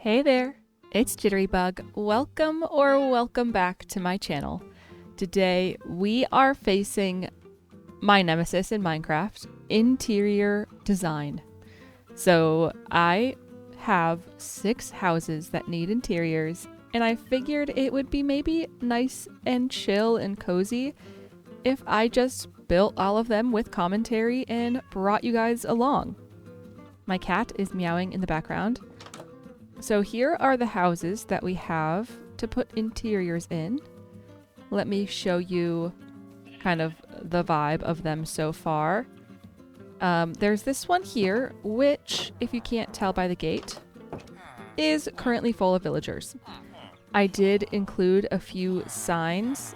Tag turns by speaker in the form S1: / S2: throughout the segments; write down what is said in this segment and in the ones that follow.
S1: Hey there, it's Jitterybug. Welcome back to my channel. Today we are facing my nemesis in Minecraft, interior design. So I have 6 houses that need interiors, and I figured it would be maybe nice and chill and cozy if I just built all of them with commentary and brought you guys along. My cat is meowing in the background. So here are the houses that we have to put interiors in. Let me show you kind of the vibe of them so far. There's this one here, which, if you can't tell by the gate, is currently full of villagers. I did include a few signs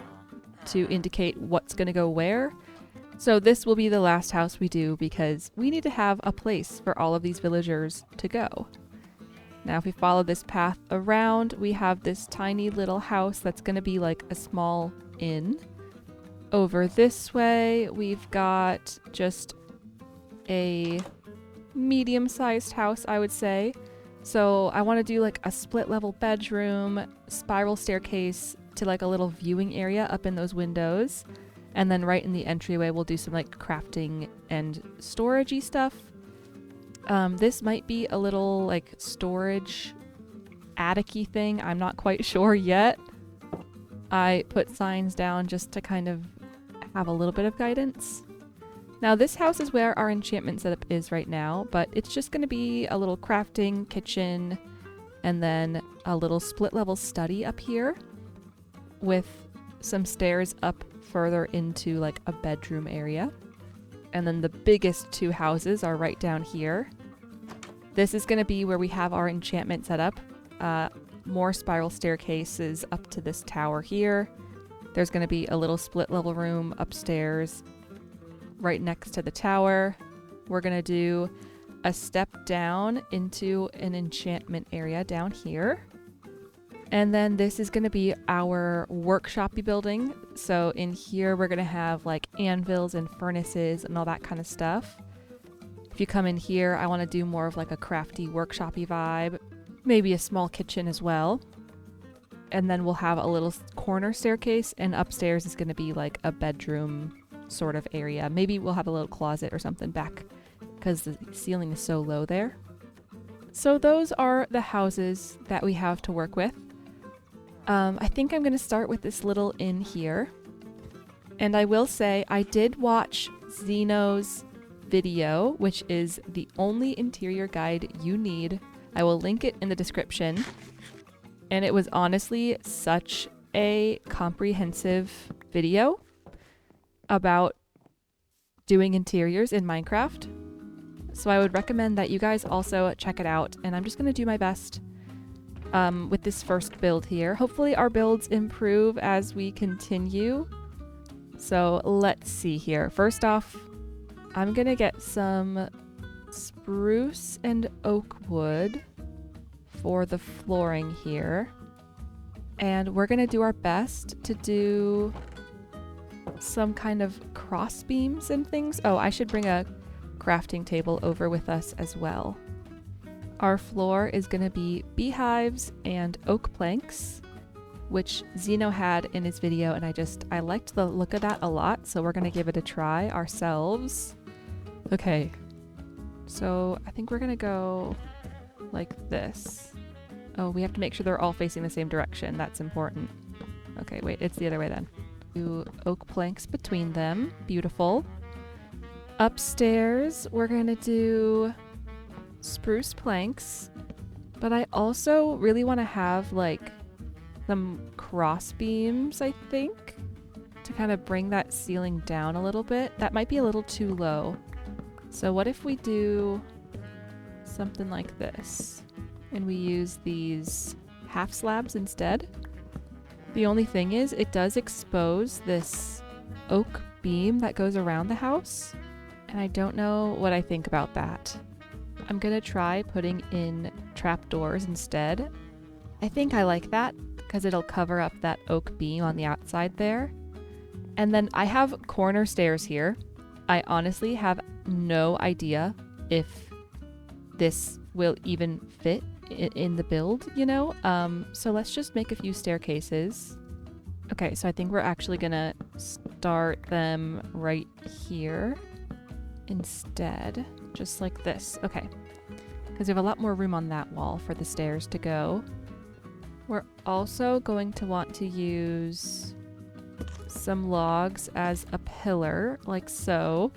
S1: to indicate what's going to go where. So this will be the last house we do because we need to have a place for all of these villagers to go. Now, if we follow this path around, we have this tiny little house that's going to be like a small inn. Over this way, we've got just a medium-sized house, I would say. So I want to do like a split-level bedroom, spiral staircase to like a little viewing area up in those windows. And then right in the entryway, we'll do some like crafting and storagey stuff. This might be a little like storage attic-y thing. I'm not quite sure yet. I put signs down just to kind of have a little bit of guidance. Now this house is where our enchantment setup is right now, but it's just going to be a little crafting kitchen and then a little split level study up here with some stairs up further into like a bedroom area. And then the biggest 2 houses are right down here. This is going to be where we have our enchantment set up. More spiral staircases up to this tower here. There's going to be a little split level room upstairs right next to the tower. We're going to do a step down into an enchantment area down here. And then this is going to be our workshop-y building. So in here, we're going to have like anvils and furnaces and all that kind of stuff. If you come in here, I want to do more of like a crafty workshop-y vibe. Maybe a small kitchen as well. And then we'll have a little corner staircase, and upstairs is going to be like a bedroom sort of area. Maybe we'll have a little closet or something back because the ceiling is so low there. So those are the houses that we have to work with. I think I'm going to start with this little inn here. And I will say I did watch Zeno's video, which is the only interior guide you need. I will link it in the description. And it was honestly such a comprehensive video about doing interiors in Minecraft. So I would recommend that you guys also check it out. And I'm just going to do my best with this first build here. Hopefully our builds improve as we continue. So let's see here. First off, I'm gonna get some spruce and oak wood for the flooring here. And we're gonna do our best to do some kind of cross beams and things. Oh, I should bring a crafting table over with us as well. Our floor is going to be beehives and oak planks, which Zeno had in his video, and I liked the look of that a lot, so we're going to give it a try ourselves. Okay, so I think we're going to go like this. Oh, we have to make sure they're all facing the same direction. That's important. Okay, wait, it's the other way then. Do oak planks between them. Beautiful. Upstairs, we're going to do spruce planks, but I also really want to have like some cross beams, I think, to kind of bring that ceiling down a little bit. That might be a little too low. So what if we do something like this and we use these half slabs instead? The only thing is it does expose this oak beam that goes around the house, and I don't know what I think about that. I'm gonna try putting in trapdoors instead. I think I like that because it'll cover up that oak beam on the outside there. And then I have corner stairs here. I honestly have no idea if this will even fit in the build, you know? So let's just make a few staircases. Okay, so I think we're actually gonna start them right here instead, just like this. Okay, because we have a lot more room on that wall for the stairs to go. We're also going to want to use some logs as a pillar, like so.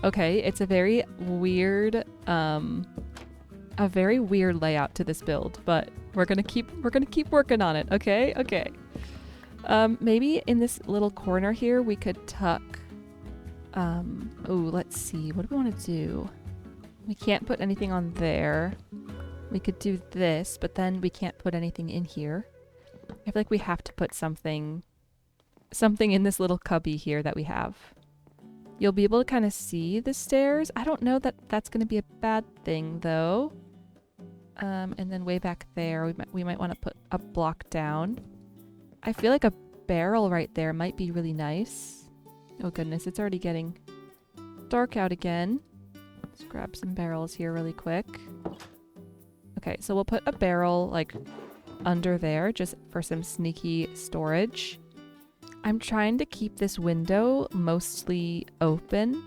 S1: Okay, it's a very weird layout to this build, but we're gonna keep working on it. Okay. Maybe in this little corner here we could tuck. Oh, let's see. What do we want to do? We can't put anything on there. We could do this, but then we can't put anything in here. I feel like we have to put something in this little cubby here that we have. You'll be able to kind of see the stairs. I don't know that that's going to be a bad thing though. And then way back there, we might want to put a block down. I feel like a barrel right there might be really nice. Oh goodness, it's already getting dark out again. Let's grab some barrels here really quick. Okay, so we'll put a barrel like under there just for some sneaky storage. I'm trying to keep this window mostly open.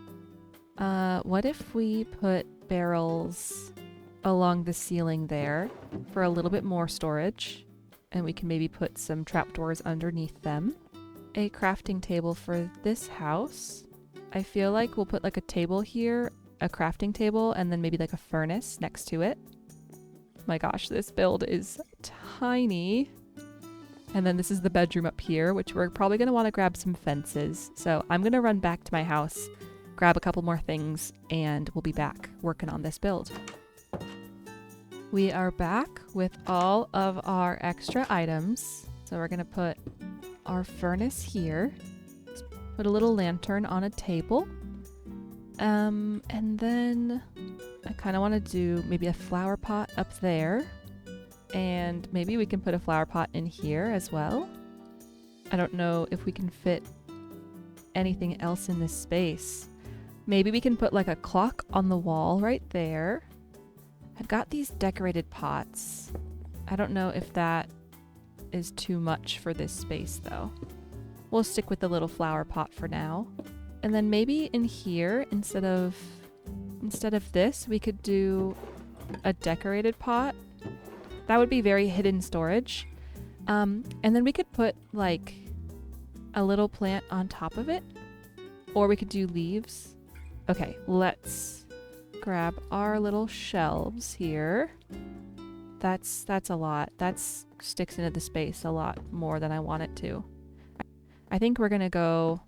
S1: What if we put barrels along the ceiling there for a little bit more storage? And we can maybe put some trapdoors underneath them. A crafting table for this house. I feel like we'll put like a table here, a crafting table, and then maybe like a furnace next to it. My gosh, this build is tiny. And then this is the bedroom up here, which we're probably going to want to grab some fences. So I'm going to run back to my house, grab a couple more things, and we'll be back working on this build. We are back with all of our extra items. So we're going to put our furnace here, put a little lantern on a table. And then I kind of want to do maybe a flower pot up there. And maybe we can put a flower pot in here as well. I don't know if we can fit anything else in this space. Maybe we can put like a clock on the wall right there. I've got these decorated pots. I don't know if that is too much for this space though. We'll stick with the little flower pot for now. And then maybe in here, instead of this, we could do a decorated pot. That would be very hidden storage. And then we could put like a little plant on top of it. Or we could do leaves. Okay, let's grab our little shelves here. That's a lot. That sticks into the space a lot more than I want it to. I think we're gonna go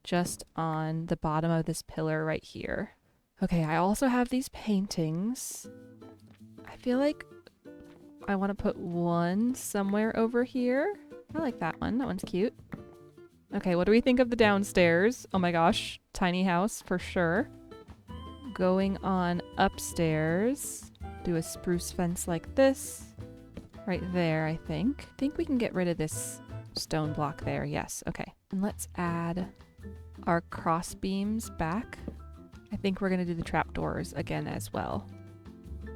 S1: just on the bottom of this pillar right here. Okay, I also have these paintings. I feel like I want to put one somewhere over here. I like that one. That one's cute. Okay, what do we think of the downstairs? Oh my gosh, tiny house for sure. Going on upstairs, do a spruce fence like this. Right there, I think. I think we can get rid of this stone block there. Yes, okay. And let's add our cross beams back. I think we're going to do the trapdoors again as well.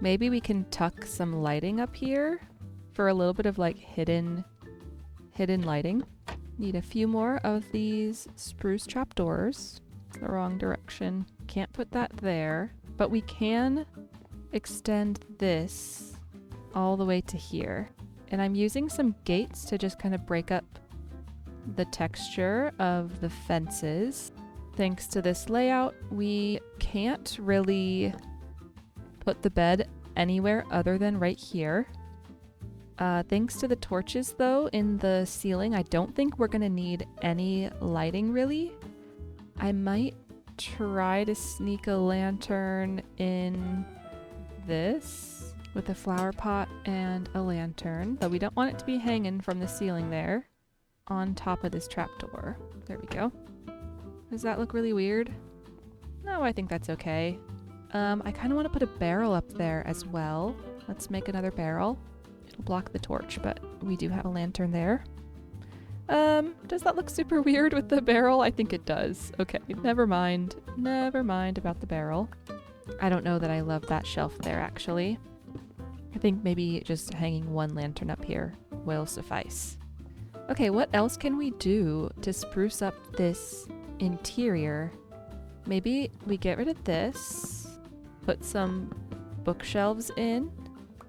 S1: Maybe we can tuck some lighting up here for a little bit of like hidden lighting. Need a few more of these spruce trapdoors. The wrong direction. Can't put that there, but we can extend this all the way to here. And I'm using some gates to just kind of break up the texture of the fences. Thanks to this layout, we can't really put the bed anywhere other than right here. Thanks to the torches though in the ceiling, I don't think we're gonna need any lighting really. I might try to sneak a lantern in this with a flower pot and a lantern, but we don't want it to be hanging from the ceiling there on top of this trapdoor. There we go. Does that look really weird? No, I think that's okay. I kind of want to put a barrel up there as well. Let's make another barrel. It'll block the torch, but we do have a lantern there. Does that look super weird with the barrel? I think it does. Okay, never mind. Never mind about the barrel. I don't know that I love that shelf there, actually. I think maybe just hanging one lantern up here will suffice. Okay, what else can we do to spruce up this interior? Maybe we get rid of this, put some bookshelves in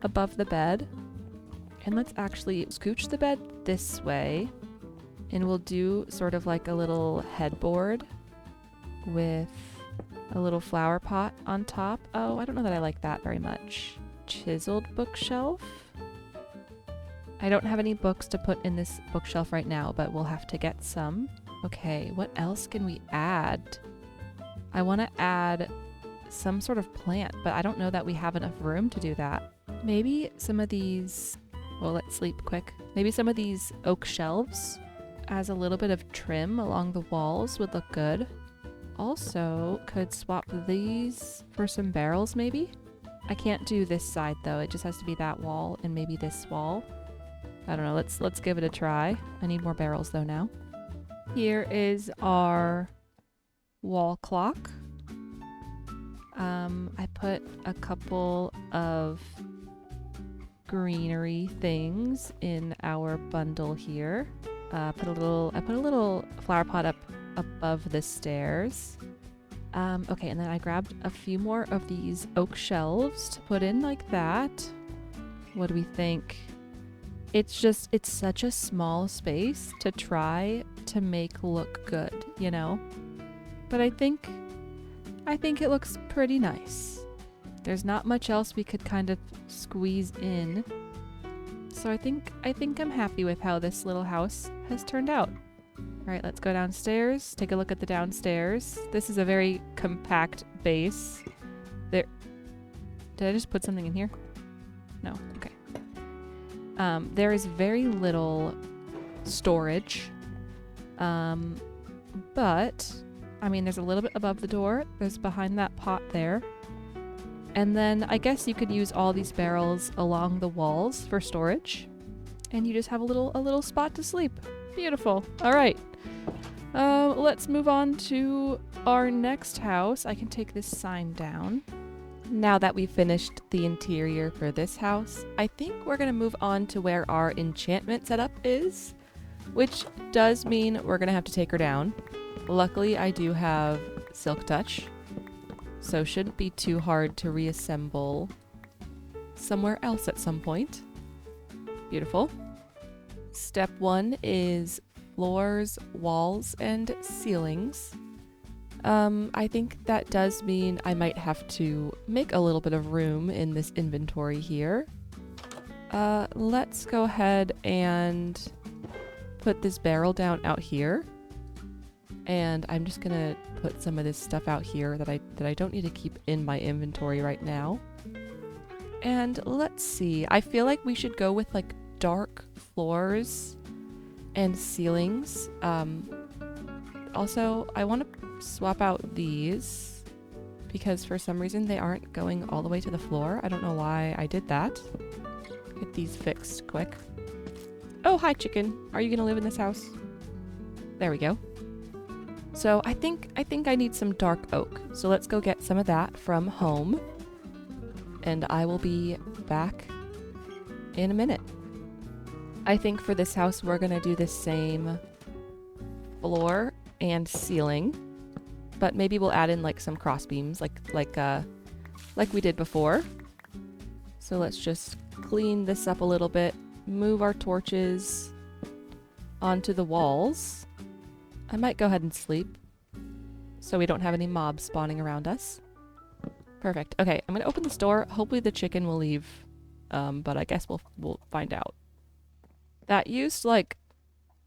S1: above the bed, and let's actually scooch the bed this way, and we'll do sort of like a little headboard with a little flower pot on top. Oh, I don't know that I like that very much. Chiseled bookshelf. I don't have any books to put in this bookshelf right now, but we'll have to get some. Okay, what else can we add? I want to add some sort of plant, but I don't know that we have enough room to do that. Maybe some of these, well, let's sleep quick. Maybe some of these oak shelves as a little bit of trim along the walls would look good. Also, could swap these for some barrels maybe? I can't do this side though, it just has to be that wall and maybe this wall. I don't know, let's give it a try. I need more barrels though now. Here is our wall clock. I put a couple of greenery things in our bundle here. I put a little flower pot up above the stairs. Okay, and then I grabbed a few more of these oak shelves to put in like that. What do we think? It's such a small space to try to make look good, you know? But I think it looks pretty nice. There's not much else we could kind of squeeze in. So I think I'm happy with how this little house has turned out. All right, let's go downstairs. Take a look at the downstairs. This is a very compact base. There. Did I just put something in here? No. Okay. There is very little storage. But I mean, there's a little bit above the door. There's behind that pot there. And then I guess you could use all these barrels along the walls for storage. And you just have a little spot to sleep. Beautiful. All right. Let's move on to our next house. I can take this sign down. Now that we've finished the interior for this house, I think we're going to move on to where our enchantment setup is, which does mean we're going to have to take her down. Luckily, I do have Silk Touch, so shouldn't be too hard to reassemble somewhere else at some point. Beautiful. Step 1 is floors, walls, and ceilings. I think that does mean I might have to make a little bit of room in this inventory here. Let's go ahead and put this barrel down out here. And I'm just gonna put some of this stuff out here that I don't need to keep in my inventory right now. And let's see, I feel like we should go with like dark floors and ceilings. Also, I want to swap out these because for some reason they aren't going all the way to the floor. I don't know why I did that. Get these fixed quick. Oh, hi chicken. Are you gonna live in this house? There we go. So I think I need some dark oak. So let's go get some of that from home. And I will be back in a minute. I think for this house we're gonna do the same floor and ceiling, but maybe we'll add in like some cross beams like we did before. So let's just clean this up a little bit, move our torches onto the walls. I might go ahead and sleep so we don't have any mobs spawning around us. Perfect. Okay, I'm gonna open this door. Hopefully the chicken will leave, but I guess we'll find out. That used like,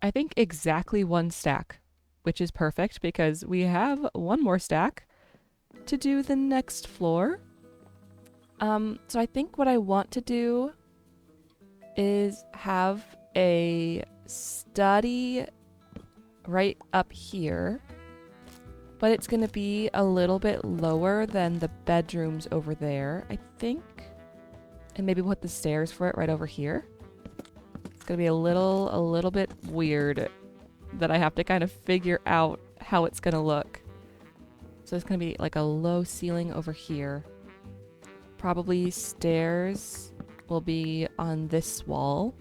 S1: I think exactly 1 stack, which is perfect because we have 1 more stack to do the next floor. So I think what I want to do is have a study right up here, but it's going to be a little bit lower than the bedrooms over there, I think. And maybe put the stairs for it right over here. It's going to be a little bit weird that I have to kind of figure out how it's going to look. So it's going to be like a low ceiling over here. Probably stairs will be on this wall.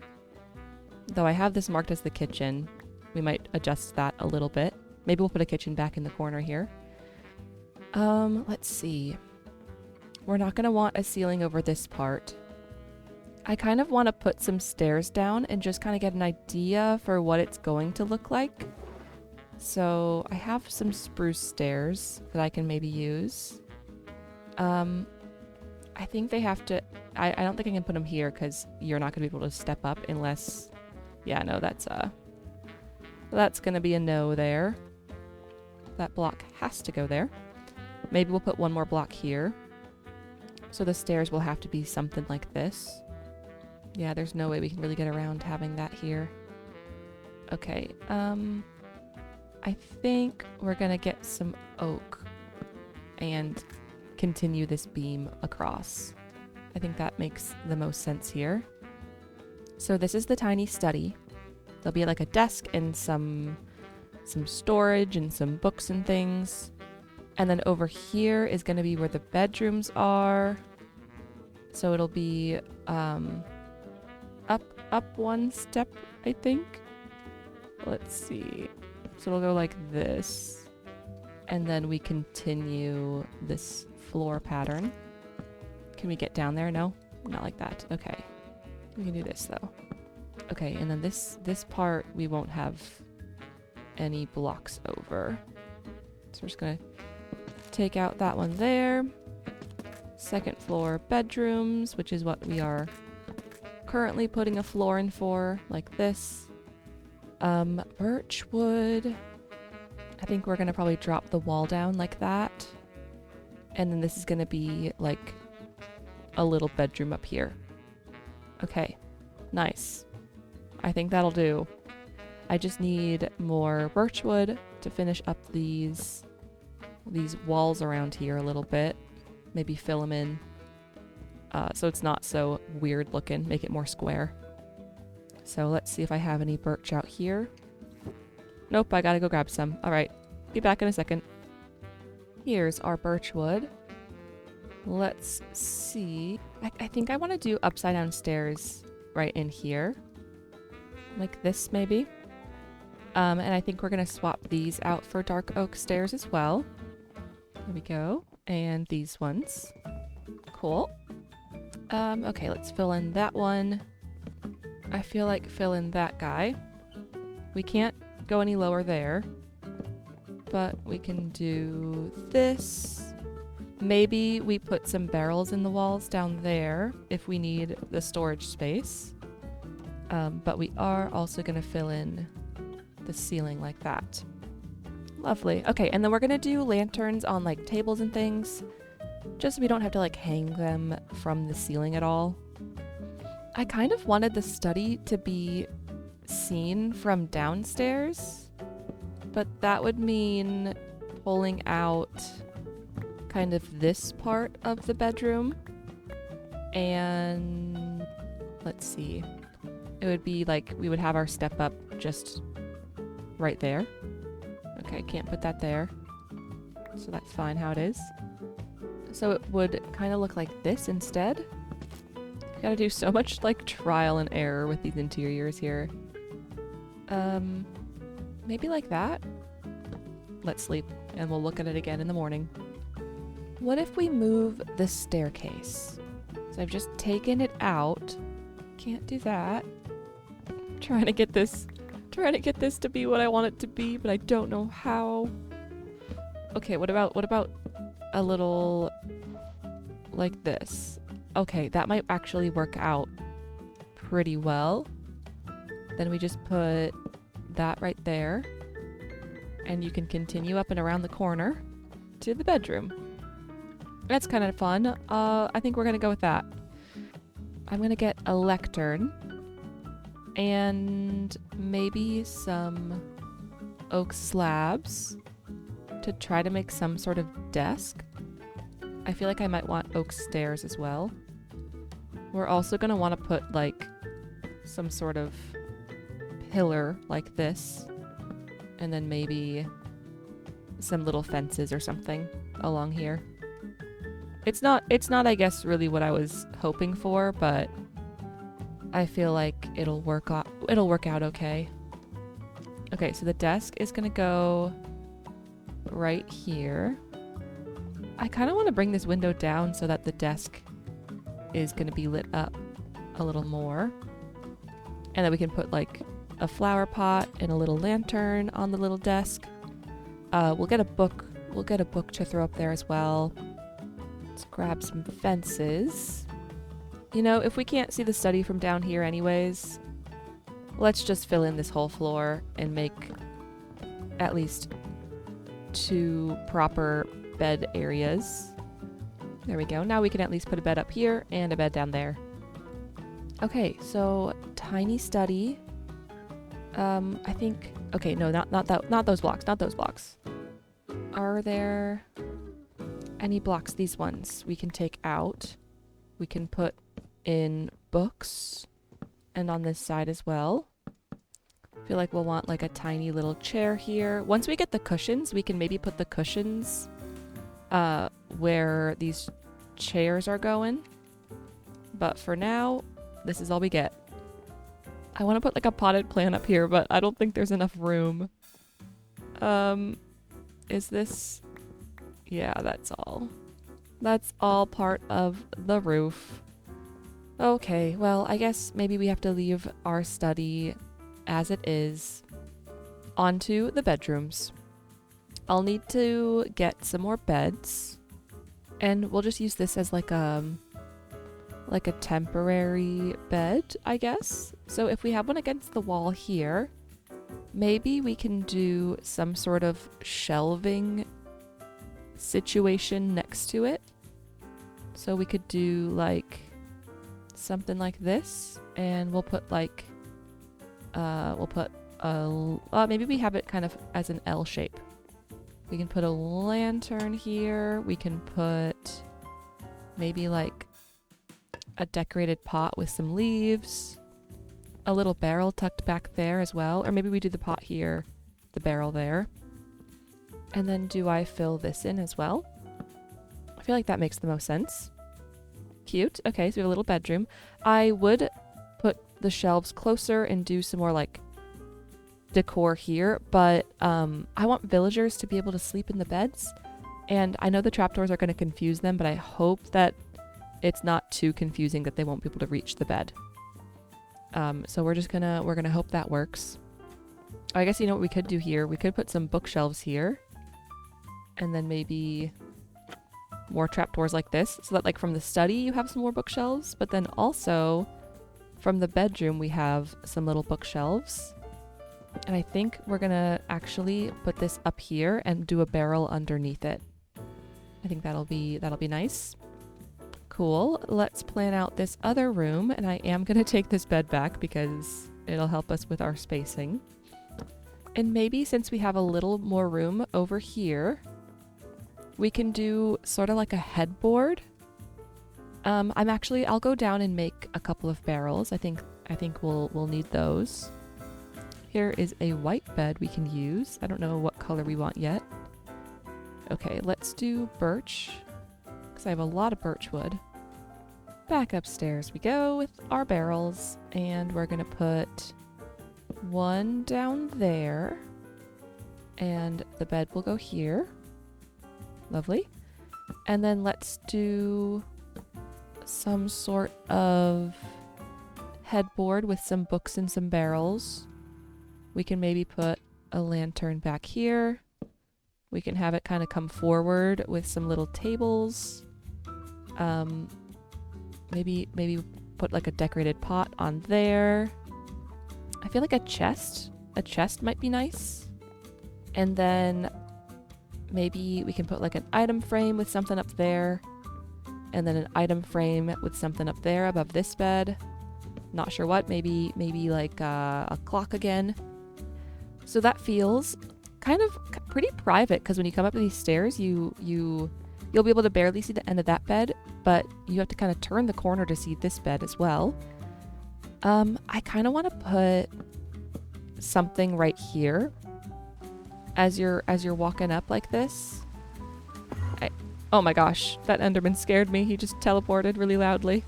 S1: Though I have this marked as the kitchen. We might adjust that a little bit. Maybe we'll put a kitchen back in the corner here. Let's see. We're not going to want a ceiling over this part. I kind of want to put some stairs down and just kind of get an idea for what it's going to look like. So I have some spruce stairs that I can maybe use. I think they have to... I don't think I can put them here because you're not going to be able to step up unless... Yeah, no, that's going to be a no there. That block has to go there. Maybe we'll put one more block here. So the stairs will have to be something like this. Yeah, there's no way we can really get around having that here. Okay, I think we're gonna get some oak and continue this beam across. I think that makes the most sense here. So this is the tiny study. There'll be like a desk and some storage and some books and things. And then over here is going to be where the bedrooms are. So it'll be up one step, I think. Let's see. So it'll go like this. And then we continue this floor pattern. Can we get down there? No? Not like that. Okay. We can do this though. Okay, and then this part we won't have any blocks over. So we're just gonna take out that one there. Second floor bedrooms, which is what we are currently putting a floor in for, like this. Birch wood. I think we're gonna probably drop the wall down like that. And then this is gonna be like a little bedroom up here. Okay, nice. I think that'll do. I just need more birch wood to finish up these walls around here a little bit. Maybe fill them in so it's not so weird looking. Make it more square. So let's see if I have any birch out here. Nope, I gotta go grab some. Alright, be back in a second. Here's our birch wood. Let's see. I think I want to do upside down stairs right in here. Like this, maybe. And I think we're going to swap these out for dark oak stairs as well. There we go. And these ones. Cool. Okay, let's fill in that one. I feel like fill in that guy. We can't go any lower there. But we can do this. Maybe we put some barrels in the walls down there if we need the storage space. But we are also going to fill in the ceiling like that. Lovely. Okay, and then we're going to do lanterns on like tables and things. Just so we don't have to like hang them from the ceiling at all. I kind of wanted the study to be seen from downstairs. But that would mean pulling out kind of this part of the bedroom. And let's see. It would be like we would have our step up just right there. Okay, can't put that there. So that's fine how it is. So it would kind of look like this instead. Gotta do so much like trial and error with these interiors here. Maybe like that. Let's sleep and we'll look at it again in the morning. What if we move the staircase? So I've just taken it out. Can't do that. Trying to get this to be what I want it to be, but I don't know how. Okay, what about a little like this? Okay, that might actually work out pretty well. Then we just put that right there. And you can continue up and around the corner to the bedroom. That's kind of fun. I think we're going to go with that. I'm going to get a lectern and maybe some oak slabs to try to make some sort of desk. I feel like I might want oak stairs as well. We're also going to want to put like some sort of pillar like this. And then maybe some little fences or something along here. It's not, I guess, really what I was hoping for, but I feel like it'll work out okay. Okay, so the desk is gonna go right here. I kind of want to bring this window down so that the desk is gonna be lit up a little more. And then we can put like a flower pot and a little lantern on the little desk. We'll get a book to throw up there as well. Let's grab some fences. You know, if we can't see the study from down here anyways, let's just fill in this whole floor and make at least 2 proper bed areas. There we go. Now we can at least put a bed up here and a bed down there. Okay, so tiny study. I think, okay, no, not those blocks. Are there any blocks? These ones we can take out. We can put in books and on this side as well. I feel like we'll want like a tiny little chair here. Once we get the cushions, we can maybe put the cushions where these chairs are going. But for now, this is all we get. I want to put like a potted plant up here, but I don't think there's enough room. Is this? Yeah, that's all. That's all part of the roof. Okay, well, I guess maybe we have to leave our study as it is. Onto the bedrooms. I'll need to get some more beds, and we'll just use this as like a temporary bed, I guess. So if we have one against the wall here, maybe we can do some sort of shelving situation next to it. So we could do like something like this, and we'll put like maybe we have it kind of as an L shape. We can put a lantern here. We can put maybe like a decorated pot with some leaves, a little barrel tucked back there as well, or maybe we do the pot here, the barrel there. And then do I fill this in as well? I feel like that makes the most sense. Cute. Okay, so we have a little bedroom. I would put the shelves closer and do some more like decor here, but I want villagers to be able to sleep in the beds, and I know the trapdoors are going to confuse them, but I hope that it's not too confusing that they won't be able to reach the bed. So we're gonna hope that works. I guess you know what we could do here? We could put some bookshelves here, and then maybe more trapdoors like this, so that like from the study you have some more bookshelves, but then also from the bedroom we have some little bookshelves. And I think we're gonna actually put this up here and do a barrel underneath it. I think that'll be nice. Cool. Let's plan out this other room, and I am gonna take this bed back because it'll help us with our spacing. And maybe since we have a little more room over here, we can do sort of like a headboard. I'll go down and make a couple of barrels. I think we'll need those. Here is a white bed we can use. I don't know what color we want yet. Okay, let's do birch, because I have a lot of birch wood. Back upstairs we go with our barrels, and we're gonna put one down there, and the bed will go here. Lovely. And then let's do some sort of headboard with some books and some barrels. We can maybe put a lantern back here. We can have it kind of come forward with some little tables. Maybe put like a decorated pot on there. I feel like a chest might be nice. And then maybe we can put like an item frame with something up there, and then an item frame with something up there above this bed. Not sure what, maybe like a clock again. So that feels kind of pretty private, because when you come up these stairs, you'll be able to barely see the end of that bed, but you have to kind of turn the corner to see this bed as well. I kind of want to put something right here as you're walking up like this. Oh my gosh, that Enderman scared me. He just teleported really loudly.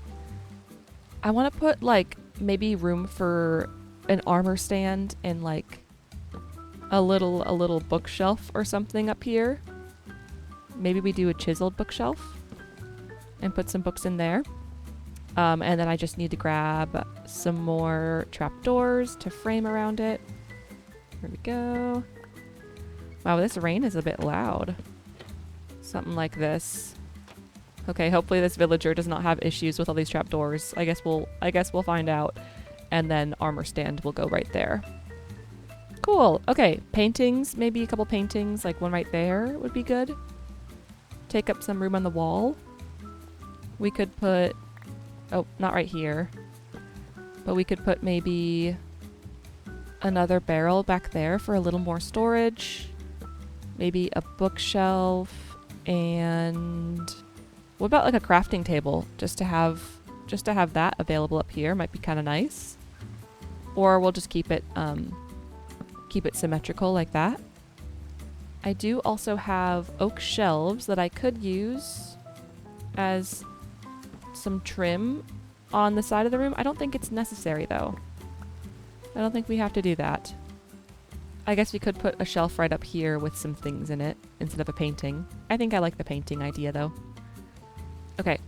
S1: I want to put like maybe room for an armor stand and like a little bookshelf or something up here. Maybe we do a chiseled bookshelf and put some books in there. And then I just need to grab some more trapdoors to frame around it. Here we go. Wow, this rain is a bit loud. Something like this. Okay, hopefully this villager does not have issues with all these trapdoors. I guess we'll find out. And then armor stand will go right there. Cool. Okay, paintings, maybe a couple paintings, like one right there would be good. Take up some room on the wall. We could put, oh, not right here, but we could put maybe another barrel back there for a little more storage. Maybe a bookshelf, and what about like a crafting table just to have that available up here? Might be kind of nice. Or we'll just keep it symmetrical like that. I do also have oak shelves that I could use as some trim on the side of the room. I don't think it's necessary though. I don't think we have to do that. I guess we could put a shelf right up here with some things in it instead of a painting. I think I like the painting idea though. Okay.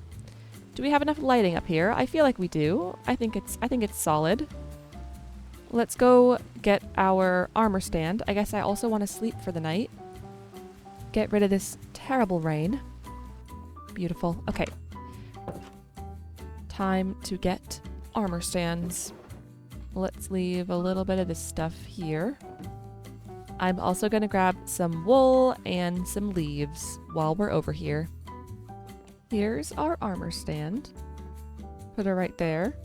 S1: Do we have enough lighting up here? I feel like we do. I think it's solid. Let's go get our armor stand. I guess I also want to sleep for the night. Get rid of this terrible rain. Beautiful. Okay. Time to get armor stands. Let's leave a little bit of this stuff here. I'm also going to grab some wool and some leaves while we're over here. Here's our armor stand. Put her right there.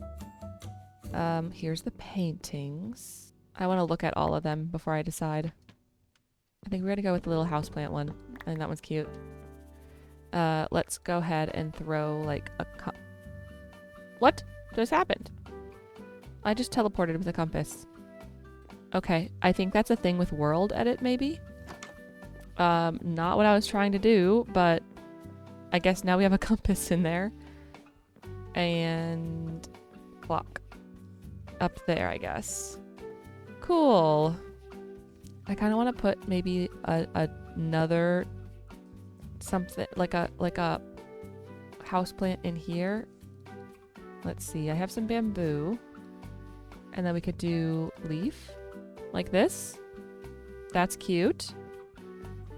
S1: Here's the paintings. I want to look at all of them before I decide. I think we're going to go with the little houseplant one. I think that one's cute. Let's go ahead and throw like a What just happened? I just teleported with a compass. Okay, I think that's a thing with world edit maybe. Not what I was trying to do, but I guess now we have a compass in there. And clock. Up there, I guess. Cool. I kind of want to put maybe another something like a houseplant in here. Let's see. I have some bamboo, and then we could do leaf like this. That's cute.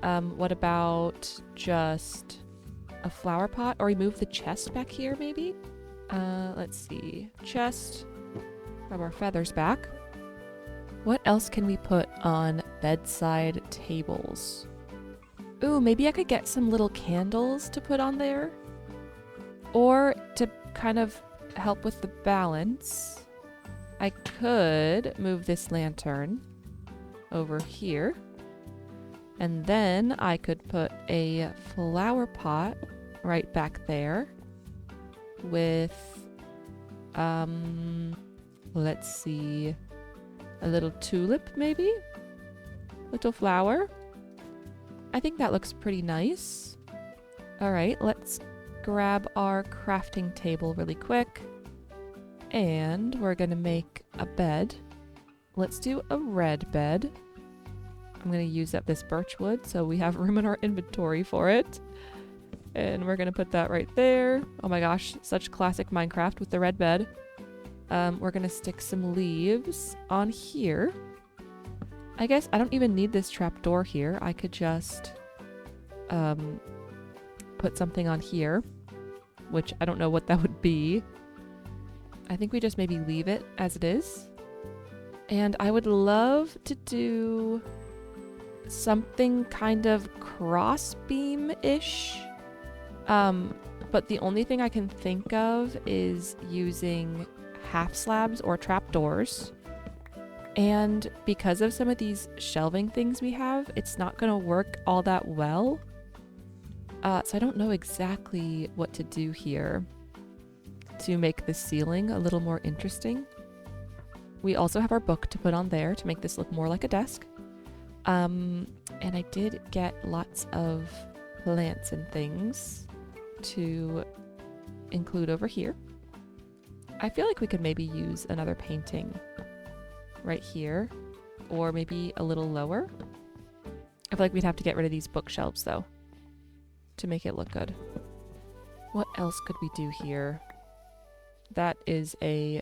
S1: What about just a flower pot, or remove the chest back here maybe? Let's see. Chest. Grab our feathers back. What else can we put on bedside tables? Ooh, maybe I could get some little candles to put on there. Or to kind of help with the balance, I could move this lantern over here. And then I could put a flower pot right back there with, let's see, a little tulip maybe? Little flower. I think that looks pretty nice. All right, let's grab our crafting table really quick. And we're gonna make a bed. Let's do a red bed. I'm gonna use up this birch wood so we have room in our inventory for it. And we're gonna put that right there. Oh my gosh, such classic Minecraft with the red bed. We're gonna stick some leaves on here. I guess I don't even need this trapdoor here. I could just put something on here, which I don't know what that would be. I think we just maybe leave it as it is. And I would love to do something kind of cross beam-ish. But the only thing I can think of is using half slabs or trapdoors. And because of some of these shelving things we have, it's not going to work all that well. So I don't know exactly what to do here to make the ceiling a little more interesting. We also have our book to put on there to make this look more like a desk. And I did get lots of plants and things to include over here. I feel like we could maybe use another painting right here, or maybe a little lower. I feel like we'd have to get rid of these bookshelves though to make it look good. What else could we do here? That is a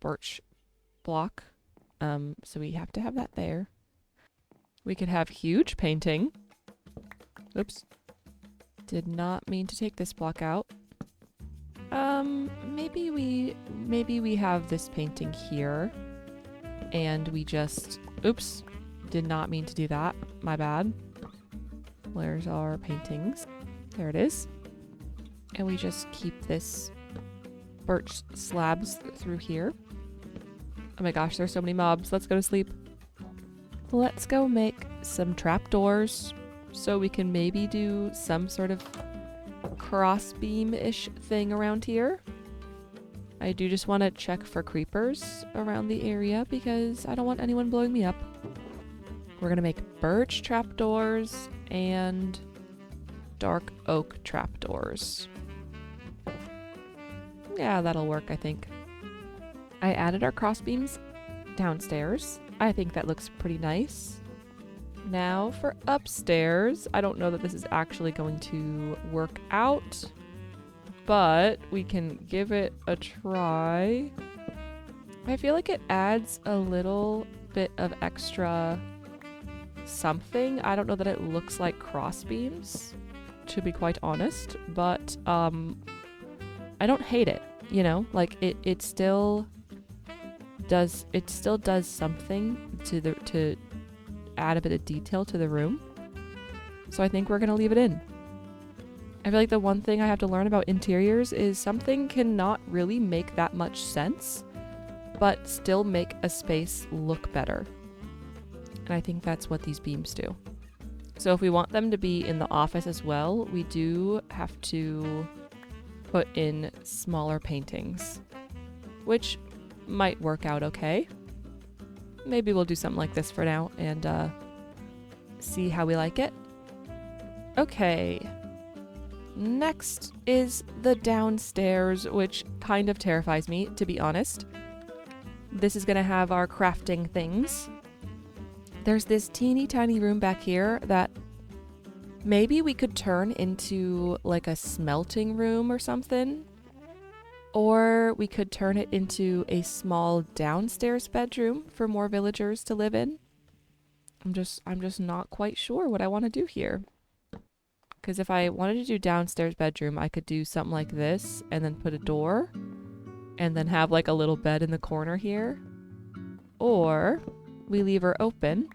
S1: birch block, so we have to have that there. We could have huge painting. Oops. Did not mean to take this block out. Maybe we have this painting here and we just, oops, did not mean to do that. My bad. Where's our paintings? There it is. And we just keep this birch slabs through here. Oh my gosh, there's so many mobs. Let's go to sleep. Let's go make some trapdoors so we can maybe do some sort of crossbeam-ish thing around here. I do just want to check for creepers around the area because I don't want anyone blowing me up. We're going to make birch trapdoors and dark oak trapdoors. Yeah, that'll work, I think. I added our crossbeams downstairs. I think that looks pretty nice. Now for upstairs, I don't know that this is actually going to work out, but we can give it a try. I feel like it adds a little bit of extra something. I don't know that it looks like crossbeams, to be quite honest, but I don't hate it, you know? Like it still does something to add a bit of detail to the room. So I think we're gonna leave it in. I feel like the one thing I have to learn about interiors is something cannot really make that much sense, but still make a space look better. And I think that's what these beams do. So if we want them to be in the office as well, we do have to put in smaller paintings, which might work out okay. Maybe we'll do something like this for now and see how we like it. Okay. Next is the downstairs, which kind of terrifies me, to be honest. This is going to have our crafting things. There's this teeny tiny room back here that maybe we could turn into like a smelting room or something. Or we could turn it into a small downstairs bedroom for more villagers to live in. I'm just not quite sure what I want to do here. Because if I wanted to do downstairs bedroom, I could do something like this and then put a door and then have like a little bed in the corner here. Or we leave her open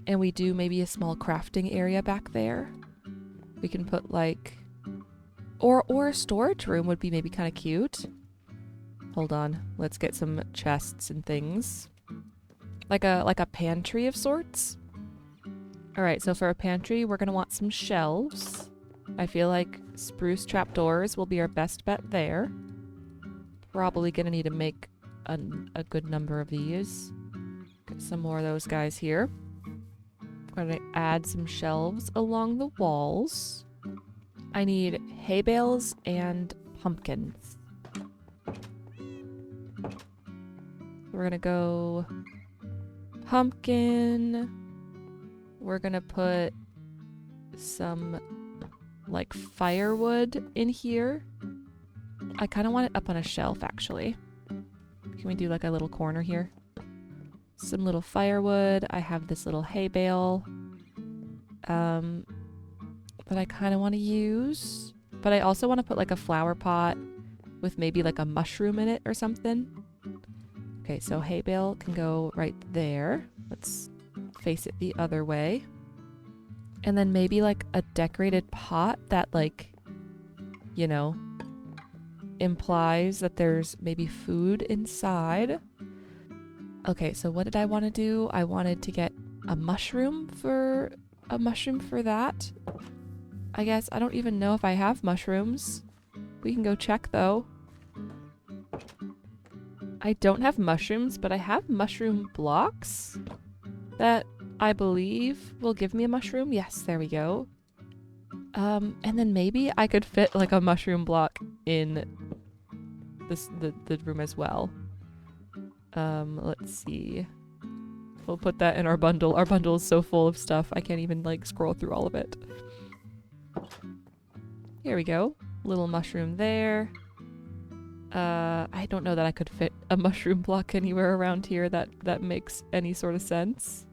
S1: and we do maybe a small crafting area back there. We can put like... Or a storage room would be maybe kind of cute. Hold on. Let's get some chests and things. Like a pantry of sorts. Alright, so for a pantry, we're going to want some shelves. I feel like spruce trapdoors will be our best bet there. Probably going to need to make a good number of these. Get some more of those guys here. I'm going to add some shelves along the walls. I need hay bales and pumpkins. We're gonna go pumpkin. We're gonna put some like firewood in here. I kind of want it up on a shelf actually. Can we do like a little corner here? Some little firewood. I have this little hay bale. That I kind of want to use. But I also want to put like a flower pot with maybe like a mushroom in it or something. Okay, so hay bale can go right there. Let's face it the other way. And then maybe like a decorated pot that like, you know, implies that there's maybe food inside. Okay, so what did I want to do? I wanted to get a mushroom for that. I guess I don't even know if I have mushrooms. We can go check though. I don't have mushrooms, but I have mushroom blocks that I believe will give me a mushroom. Yes, there we go. And then maybe I could fit like a mushroom block in the room as well. Let's see. We'll put that in our bundle. Our bundle is so full of stuff, I can't even like scroll through all of it. Here we go. Little mushroom there. I don't know that I could fit a mushroom block anywhere around here that makes any sort of sense.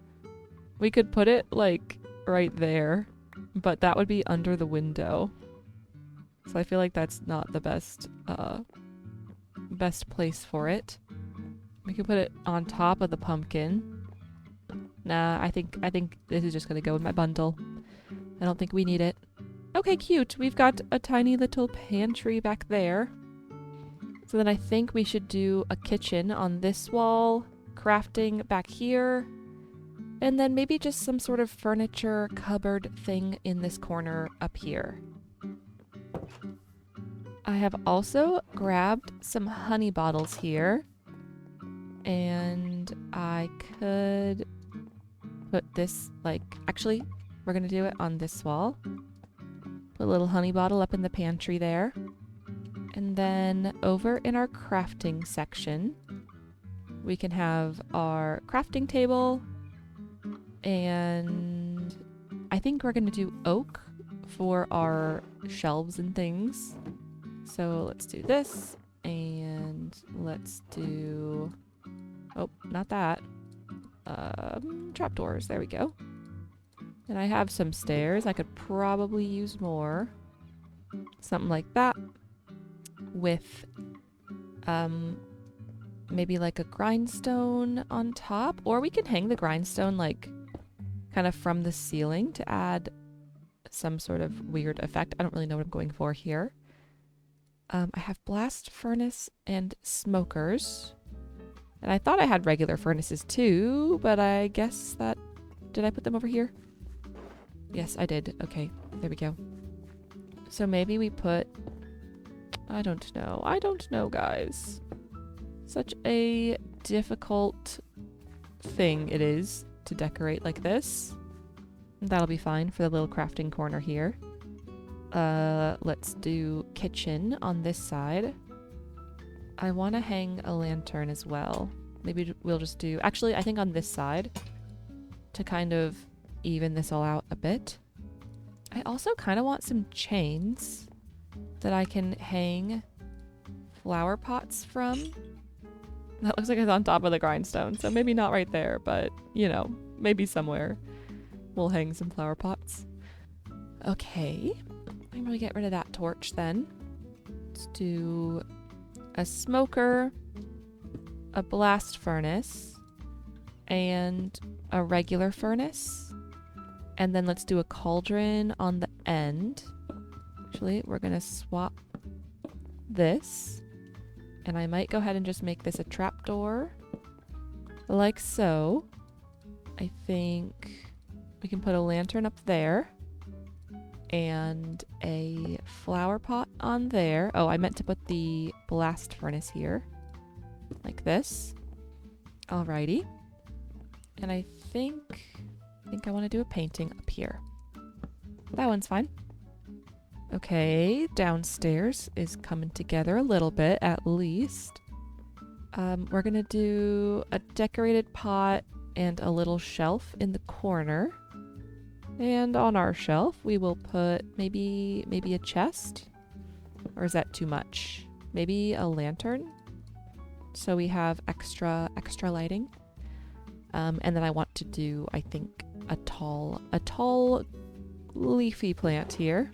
S1: We could put it like right there, but that would be under the window. So I feel like that's not the best place for it. We could put it on top of the pumpkin. Nah, I think this is just gonna go in my bundle. I don't think we need it. Okay, cute. We've got a tiny little pantry back there. So then I think we should do a kitchen on this wall, crafting back here, and then maybe just some sort of furniture cupboard thing in this corner up here. I have also grabbed some honey bottles here, and I could put this, like, actually, we're gonna do it on this wall. Put a little honey bottle up in the pantry there. And then over in our crafting section, we can have our crafting table, and I think we're gonna do oak for our shelves and things. So let's do this, and let's do, oh, not that, trapdoors, there we go. And I have some stairs, I could probably use more. Something like that. With maybe like a grindstone on top, or we can hang the grindstone like kind of from the ceiling to add some sort of weird effect. I don't really know what I'm going for here. I have blast furnace and smokers, and I thought I had regular furnaces too, but I guess that, did I put them over here? Yes, I did. Okay, there we go. So maybe we put, I don't know, guys. Such a difficult thing it is to decorate like this. That'll be fine for the little crafting corner here. Let's do kitchen on this side. I want to hang a lantern as well. Maybe we'll just do, actually, I think on this side to kind of even this all out a bit. I also kind of want some chains that I can hang flower pots from. That looks like it's on top of the grindstone, so maybe not right there, but, you know, maybe somewhere we'll hang some flower pots. Okay, I'm gonna get rid of that torch then. Let's do a smoker, a blast furnace, and a regular furnace. And then let's do a cauldron on the end. Actually, we're gonna swap this, and I might go ahead and just make this a trapdoor, like so. I think we can put a lantern up there, and a flower pot on there. Oh, I meant to put the blast furnace here, like this. Alrighty. And I think I want to do a painting up here. That one's fine. Okay, downstairs is coming together a little bit, at least. We're gonna do a decorated pot and a little shelf in the corner. And on our shelf, we will put maybe a chest? Or is that too much? Maybe a lantern? So we have extra lighting. And then I want to do, I think, a tall leafy plant here.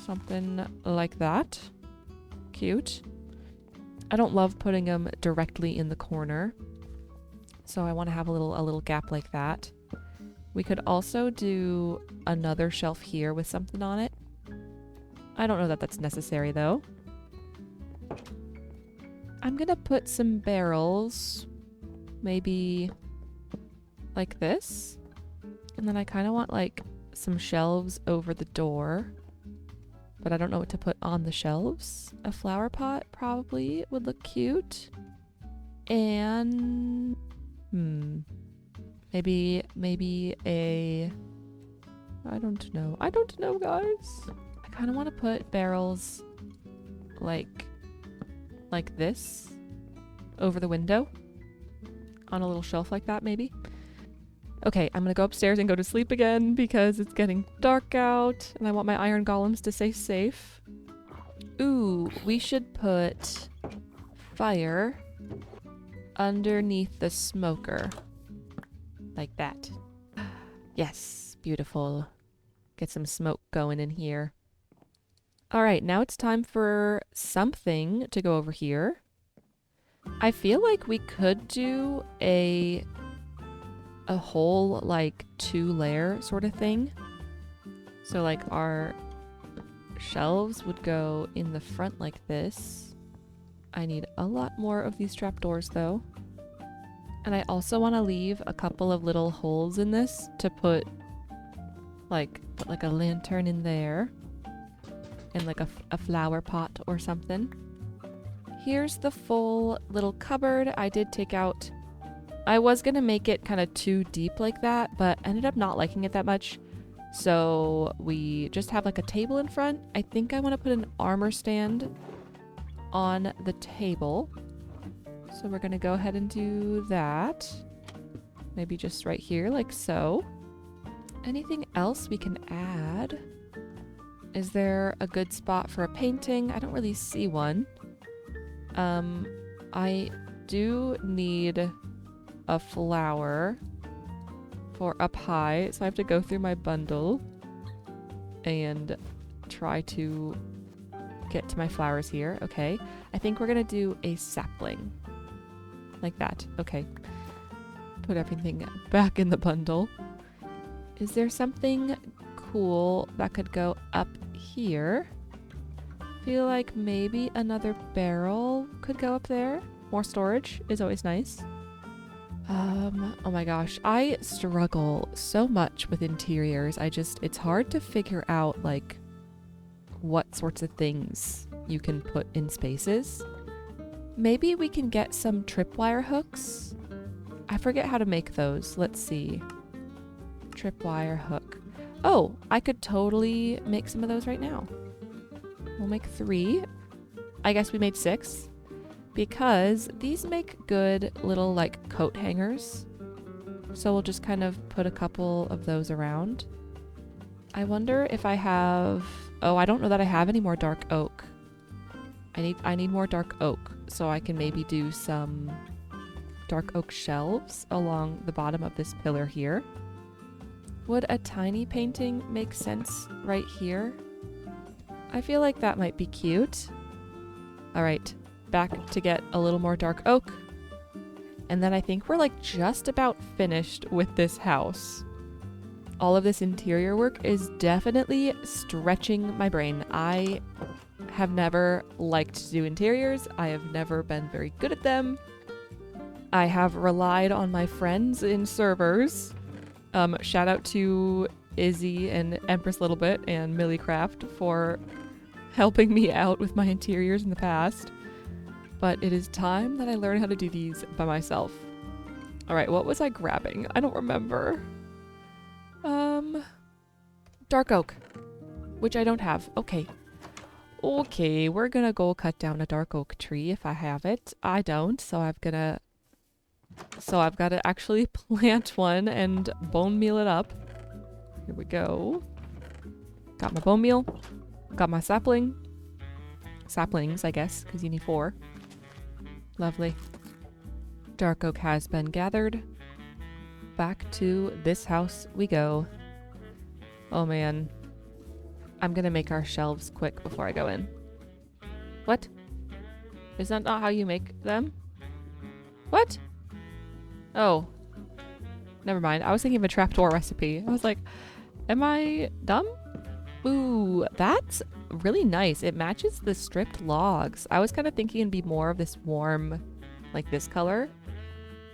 S1: Something like that. Cute. I don't love putting them directly in the corner, so I want to have a little gap like that. We could also do another shelf here with something on it. I don't know that that's necessary though. I'm gonna put some barrels, maybe like this. And then I kind of want like some shelves over the door, but I don't know what to put on the shelves. A flower pot probably would look cute. And maybe a, I don't know guys. I kind of want to put barrels like like this over the window on a little shelf like that, maybe. Okay, I'm gonna go upstairs and go to sleep again because it's getting dark out and I want my iron golems to stay safe. Ooh, we should put fire underneath the smoker. Like that. Yes, beautiful. Get some smoke going in here. Alright, now it's time for something to go over here. I feel like we could do a whole, like, 2-layer sort of thing. So, like, our shelves would go in the front like this. I need a lot more of these trapdoors, though. And I also want to leave a couple of little holes in this to put like a lantern in there. And like a flower pot or something. Here's the full little cupboard. I did take out... I was going to make it kind of too deep like that, but ended up not liking it that much. So we just have like a table in front. I think I want to put an armor stand on the table. So we're going to go ahead and do that. Maybe just right here, like so. Anything else we can add? Is there a good spot for a painting? I don't really see one. I do need a flower for up high, so I have to go through my bundle and try to get to my flowers here. Okay, I think we're gonna do a sapling like that. Okay, put everything back in the bundle. Is there something cool that could go up here? Feel like maybe another barrel could go up there. More storage is always nice. Oh my gosh, I struggle so much with interiors. It's hard to figure out like what sorts of things you can put in spaces. Maybe we can get some tripwire hooks. I forget how to make those. Let's see. Tripwire hook. Oh, I could totally make some of those right now. We'll make 3. I guess we made 6. Because these make good little like coat hangers. So we'll just kind of put a couple of those around. I wonder if I have... Oh, I don't know that I have any more dark oak. I need more dark oak so I can maybe do some dark oak shelves along the bottom of this pillar here. Would a tiny painting make sense right here? I feel like that might be cute. All right. Back to get a little more dark oak. And then I think we're like just about finished with this house. All of this interior work is definitely stretching my brain. I have never liked to do interiors. I have never been very good at them. I have relied on my friends in servers. Shout out to Izzy and Empress Littlebit and Millie Craft for helping me out with my interiors in the past. But it is time that I learn how to do these by myself. All right, what was I grabbing? I don't remember. Dark oak, which I don't have. Okay. Okay, we're gonna go cut down a dark oak tree if I have it. I don't, so I've got to actually plant one and bone meal it up. Here we go. Got my bone meal. Got my sapling. Saplings, I guess, because you need 4. Lovely. Dark oak has been gathered. Back to this house we go. Oh man. I'm gonna make our shelves quick before I go in. What? Is that not how you make them? What? Oh. Never mind. I was thinking of a trapdoor recipe. I was like, am I dumb? Ooh, that's really nice. It matches the stripped logs. I was kind of thinking it'd be more of this warm, like this color.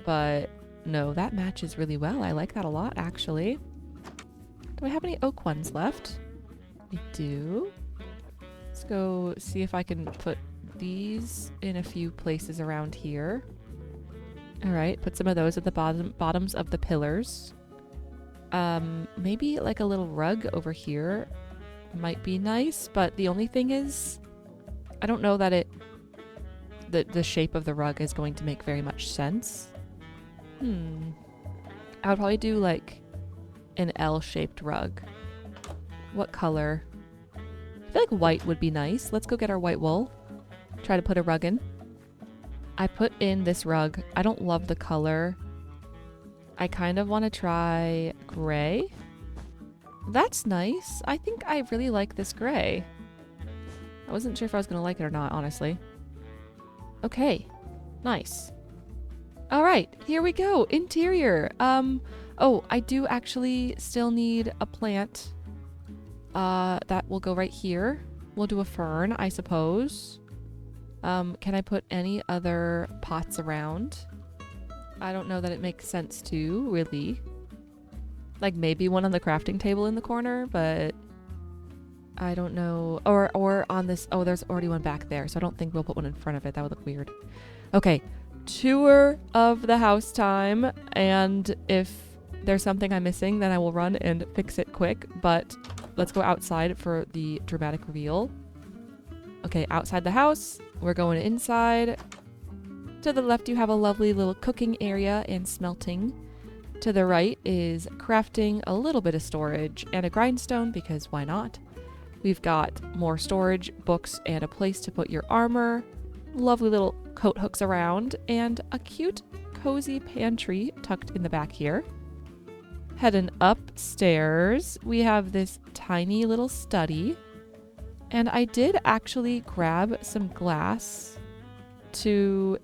S1: But no, that matches really well. I like that a lot, actually. Do I have any oak ones left? I do. Let's go see if I can put these in a few places around here. All right, put some of those at the bottoms of the pillars. Maybe like a little rug over here might be nice, but the only thing is, I don't know that it the shape of the rug is going to make very much sense. I would probably do like an L-shaped rug. What color? I feel like white would be nice. Let's go get our white wool. Try to put a rug in. I put in this rug. I don't love the color. I kind of want to try gray. That's nice. I think I really like this gray. I wasn't sure if I was going to like it or not, honestly. Okay. Nice. All right, here we go. Interior. Oh, I do actually still need a plant. That will go right here. We'll do a fern, I suppose. Can I put any other pots around? I don't know that it makes sense to, really. Like maybe one on the crafting table in the corner, but I don't know. Or on this, oh, there's already one back there, so I don't think we'll put one in front of it. That would look weird. Okay, tour of the house time, and if there's something I'm missing, then I will run and fix it quick, but let's go outside for the dramatic reveal. Okay, outside the house, we're going inside. To the left, you have a lovely little cooking area and smelting. To the right is crafting, a little bit of storage, and a grindstone, because why not? We've got more storage, books, and a place to put your armor, lovely little coat hooks around, and a cute, cozy pantry tucked in the back here. Heading upstairs, we have this tiny little study, and I did actually grab some glass to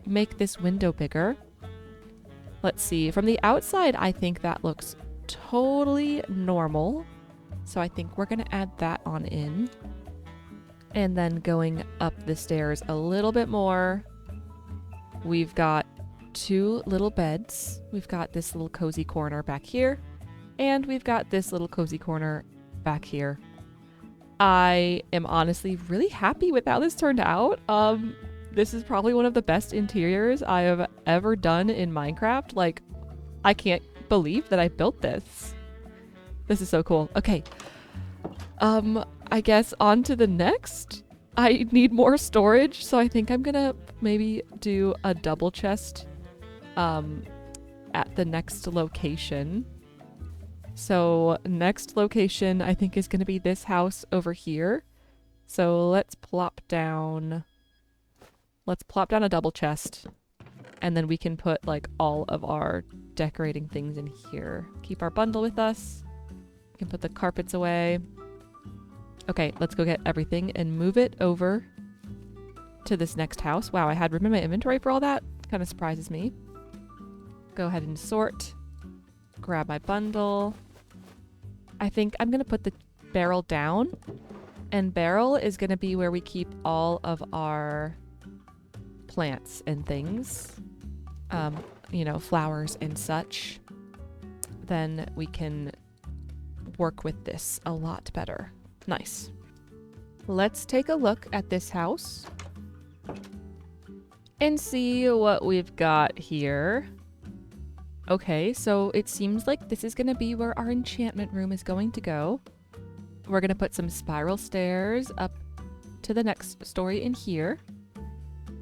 S1: make this window bigger. Let's see, from the outside, I think that looks totally normal. So I think we're gonna add that on in. And then going up the stairs a little bit more, we've got two little beds. We've got this little cozy corner back here, and we've got this little cozy corner back here. I am honestly really happy with how this turned out. This is probably one of the best interiors I have ever done in Minecraft. Like, I can't believe that I built this. This is so cool. Okay. I guess on to the next. I need more storage, so I think I'm gonna maybe do a double chest at the next location. So next location I think is gonna be this house over here. So let's plop down a double chest, and then we can put like all of our decorating things in here. Keep our bundle with us. We can put the carpets away. Okay, let's go get everything and move it over to this next house. Wow, I had room in my inventory for all that. Kind of surprises me. Go ahead and sort. Grab my bundle. I think I'm going to put the barrel down. And barrel is going to be where we keep all of our plants and things. You know, flowers and such. Then we can work with this a lot better. Nice. Let's take a look at this house and see what we've got here. Okay, so it seems like this is going to be where our enchantment room is going to go. We're going to put some spiral stairs up to the next story in here.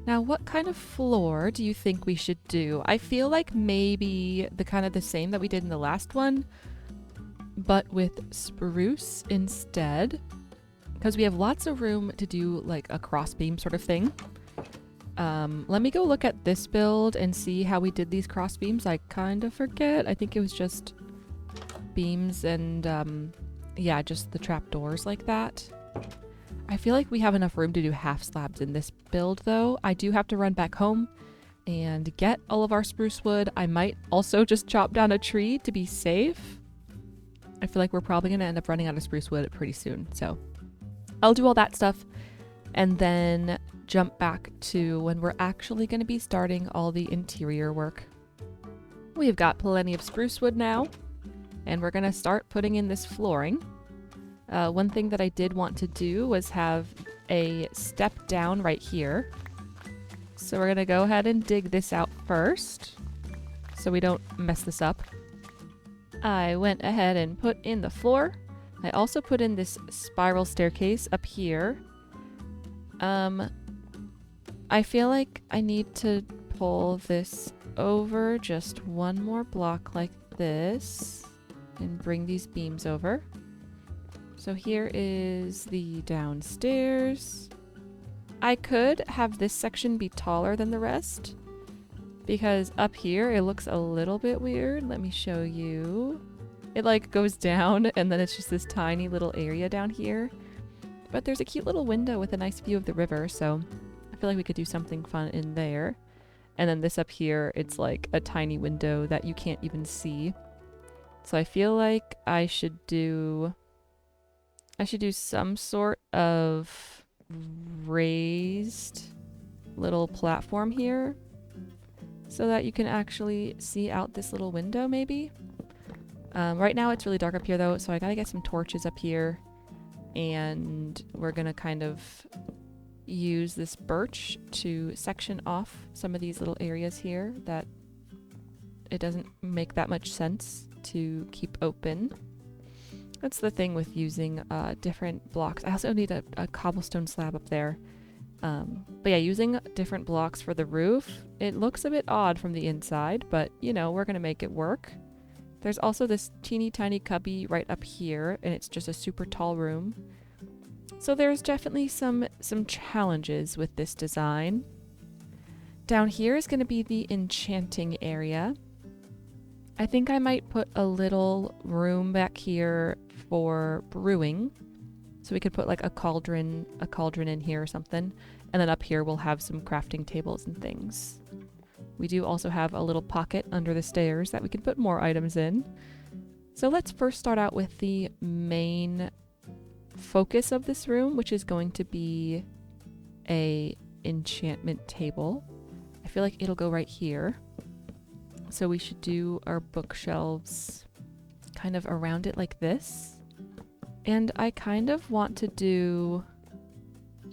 S1: Now, what kind of floor do you think we should do? I feel like maybe the same that we did in the last one, but with spruce instead, because we have lots of room to do like a crossbeam sort of thing. Let me go look at this build and see how we did these crossbeams. I kind of forget. I think it was just beams and yeah, just the trapdoors like that. I feel like we have enough room to do half slabs in this build though. I do have to run back home and get all of our spruce wood. I might also just chop down a tree to be safe. I feel like we're probably going to end up running out of spruce wood pretty soon. So I'll do all that stuff and then jump back to when we're actually going to be starting all the interior work. We've got plenty of spruce wood now, and we're going to start putting in this flooring. One thing that I did want to do was have a step down right here. So we're going to go ahead and dig this out first so we don't mess this up. I went ahead and put in the floor. I also put in this spiral staircase up here. I feel like I need to pull this over just one more block like this and bring these beams over. So here is the downstairs. I could have this section be taller than the rest because up here it looks a little bit weird. Let me show you. It like goes down and then it's just this tiny little area down here. But there's a cute little window with a nice view of the river, so I feel like we could do something fun in there. And then this up here, it's like a tiny window that you can't even see. So I feel like I should do some sort of raised little platform here so that you can actually see out this little window maybe. Right now it's really dark up here though, so I gotta get some torches up here, and we're gonna kind of use this birch to section off some of these little areas here that it doesn't make that much sense to keep open. That's the thing with using different blocks. I also need a cobblestone slab up there. But yeah, using different blocks for the roof, it looks a bit odd from the inside, but you know, we're gonna make it work. There's also this teeny tiny cubby right up here, and it's just a super tall room. So there's definitely some challenges with this design. Down here is gonna be the enchanting area. I think I might put a little room back here for brewing. So we could put like a cauldron in here or something. And then up here we'll have some crafting tables and things. We do also have a little pocket under the stairs that we can put more items in. So let's first start out with the main focus of this room, which is going to be a enchantment table. I feel like it'll go right here. So we should do our bookshelves kind of around it like this. And I kind of want to do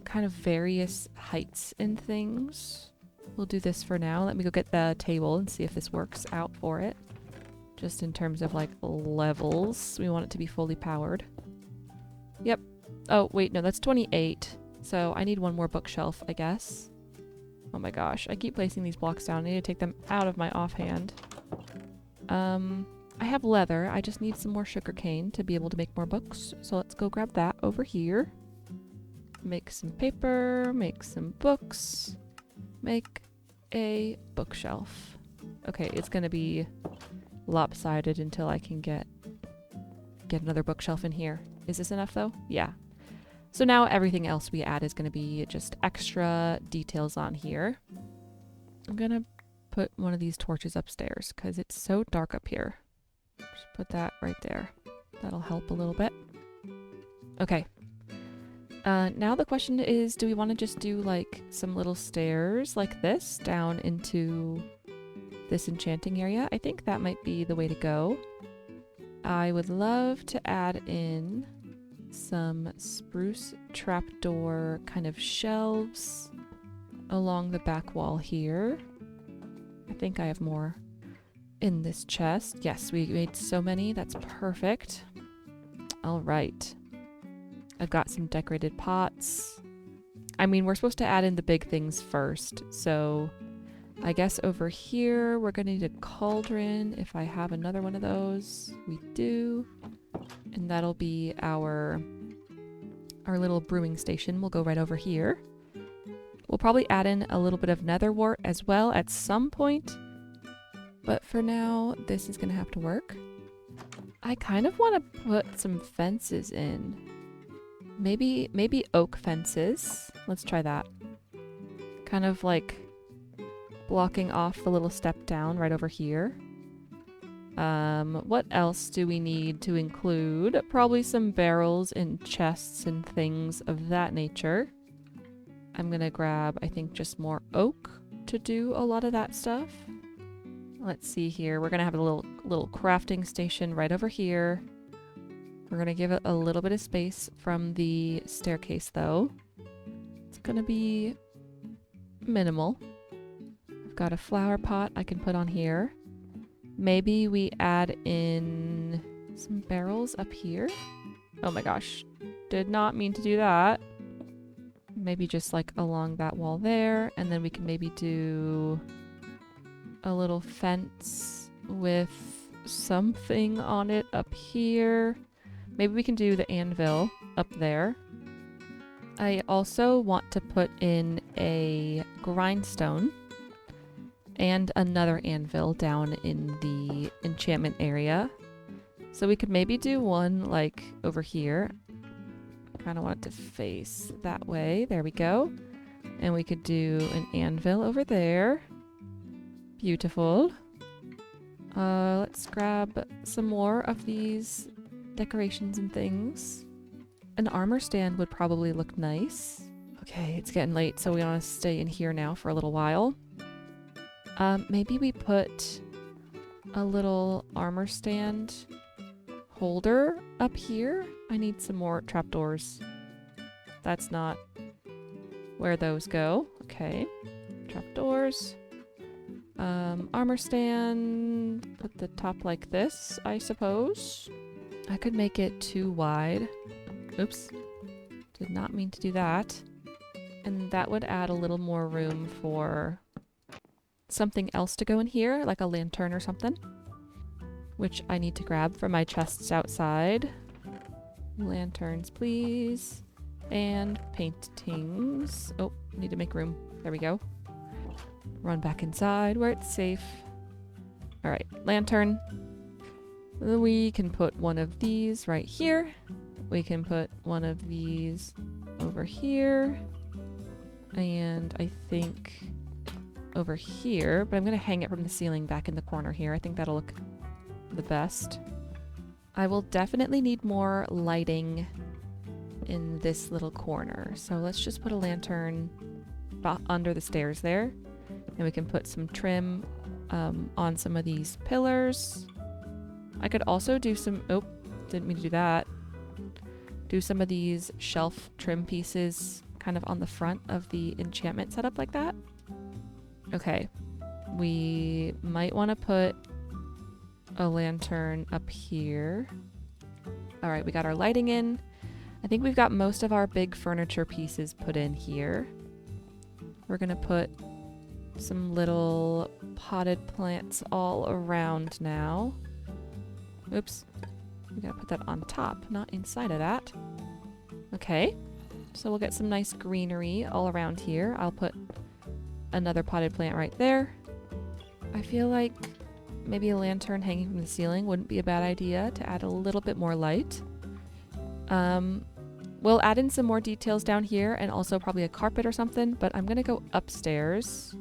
S1: kind of various heights and things. We'll do this for now. Let me go get the table and see if this works out for it. Just in terms of like levels, we want it to be fully powered. Yep. Oh, wait, no, that's 28. So I need one more bookshelf, I guess. Oh my gosh, I keep placing these blocks down. I need to take them out of my offhand. I have leather. I just need some more sugarcane to be able to make more books. So let's go grab that over here. Make some paper, make some books, make a bookshelf. Okay, it's gonna be lopsided until I can get another bookshelf in here. Is this enough though? Yeah. So now everything else we add is going to be just extra details on here. I'm going to put one of these torches upstairs because it's so dark up here. Just put that right there. That'll help a little bit. Okay. Now the question is, do we want to just do like some little stairs like this down into this enchanting area? I think that might be the way to go. I would love to add in some spruce trapdoor kind of shelves along the back wall here. I think I have more in this chest. Yes, we made so many. That's perfect. All right. I've got some decorated pots. I mean, we're supposed to add in the big things first. So I guess over here, we're going to need a cauldron. If I have another one of those, we do. And that'll be our little brewing station. We'll go right over here. We'll probably add in a little bit of nether wart as well at some point. But for now, this is going to have to work. I kind of want to put some fences in. Maybe oak fences. Let's try that. Kind of like blocking off the little step down right over here. What else do we need to include? Probably some barrels and chests and things of that nature. I'm gonna grab, I think, just more oak to do a lot of that stuff. Let's see here. We're gonna have a little crafting station right over here. We're gonna give it a little bit of space from the staircase though. It's gonna be minimal. I've got a flower pot I can put on here. Maybe we add in some barrels up here. Oh my gosh. Did not mean to do that. maybe just like along that wall there, and then we can maybe do a little fence with something on it up here. Maybe we can do the anvil up there. I also want to put in a grindstone and another anvil down in the enchantment area. So we could maybe do one like over here. Kind of want it to face that way. There we go. And we could do an anvil over there. Beautiful. Let's grab some more of these decorations and things. An armor stand would probably look nice. Okay, it's getting late, so we want to stay in here now for a little while. Maybe we put a little armor stand holder up here. I need some more trapdoors. That's not where those go. Okay, trapdoors. Armor stand, put the top like this, I suppose. I could make it too wide. Oops, did not mean to do that. And that would add a little more room for something else to go in here, like a lantern or something, which I need to grab from my chests outside. Lanterns, please. And paintings. Oh, need to make room. There we go. Run back inside where it's safe. All right, lantern. We can put one of these right here. We can put one of these over here. And I think over here, but I'm going to hang it from the ceiling back in the corner here. I think that'll look the best. I will definitely need more lighting in this little corner. So let's just put a lantern under the stairs there. And we can put some trim on some of these pillars. I could also do some, oh, didn't mean to do that. Do some of these shelf trim pieces kind of on the front of the enchantment setup like that. Okay, we might want to put a lantern up here. All right, we got our lighting in. I think we've got most of our big furniture pieces put in here. We're gonna put some little potted plants all around now. Oops, we gotta put that on top, not inside of that. Okay, so we'll get some nice greenery all around here. I'll put another potted plant right there. I feel like maybe a lantern hanging from the ceiling wouldn't be a bad idea to add a little bit more light. We'll add in some more details down here and also probably a carpet or something, but I'm gonna go upstairs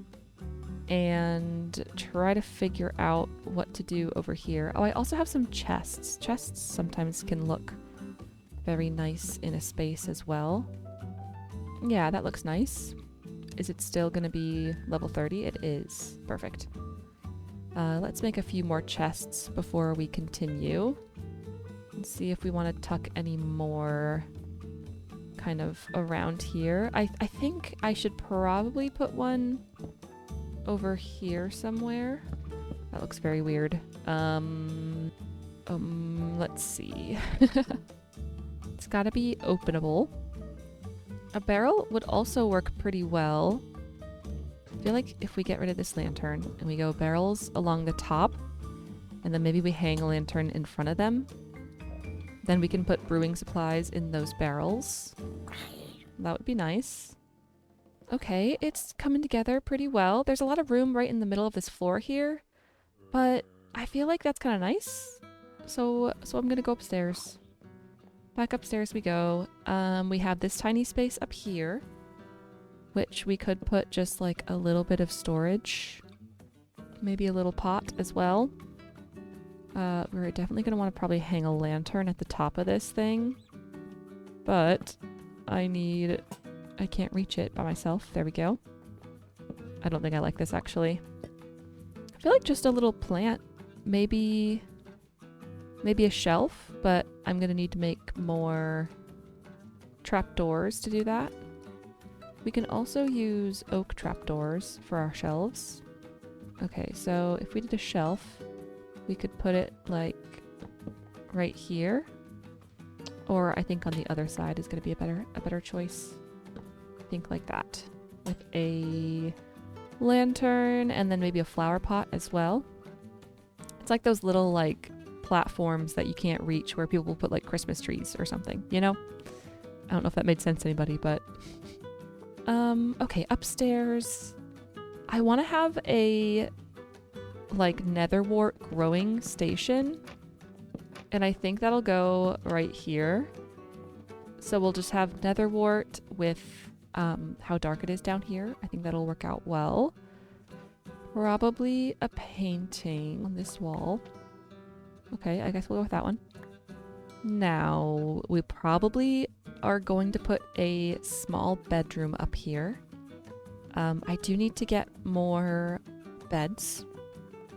S1: and try to figure out what to do over here. Oh, I also have some chests. Chests sometimes can look very nice in a space as well. Yeah, that looks nice. Is it still gonna be level 30? It is. Perfect. Let's make a few more chests before we continue. And see if we want to tuck any more kind of around here. I think I should probably put one over here somewhere. That looks very weird. Let's see. It's gotta be openable. A barrel would also work pretty well. I feel like if we get rid of this lantern and we go barrels along the top, and then maybe we hang a lantern in front of them, then we can put brewing supplies in those barrels. That would be nice. Okay, it's coming together pretty well. There's a lot of room right in the middle of this floor here, but I feel like that's kind of nice. So I'm gonna go upstairs. Back upstairs we go. We have this tiny space up here, which we could put just like a little bit of storage. Maybe a little pot as well. We're definitely going to want to probably hang a lantern at the top of this thing. But I can't reach it by myself. There we go. I don't think I like this actually. I feel like just a little plant. Maybe a shelf, but I'm going to need to make more trapdoors to do that. We can also use oak trapdoors for our shelves. Okay, so if we did a shelf, we could put it like right here. Or I think on the other side is going to be a better choice. think like that. With a lantern and then maybe a flower pot as well. It's like those little like platforms that you can't reach where people will put like Christmas trees or something, you know? I don't know if that made sense to anybody, but okay, upstairs. I want to have a like netherwort growing station, and I think that'll go right here. So we'll just have netherwort with how dark it is down here. I think that'll work out well. Probably a painting on this wall. Okay, I guess we'll go with that one. Now, we probably are going to put a small bedroom up here. I do need to get more beds,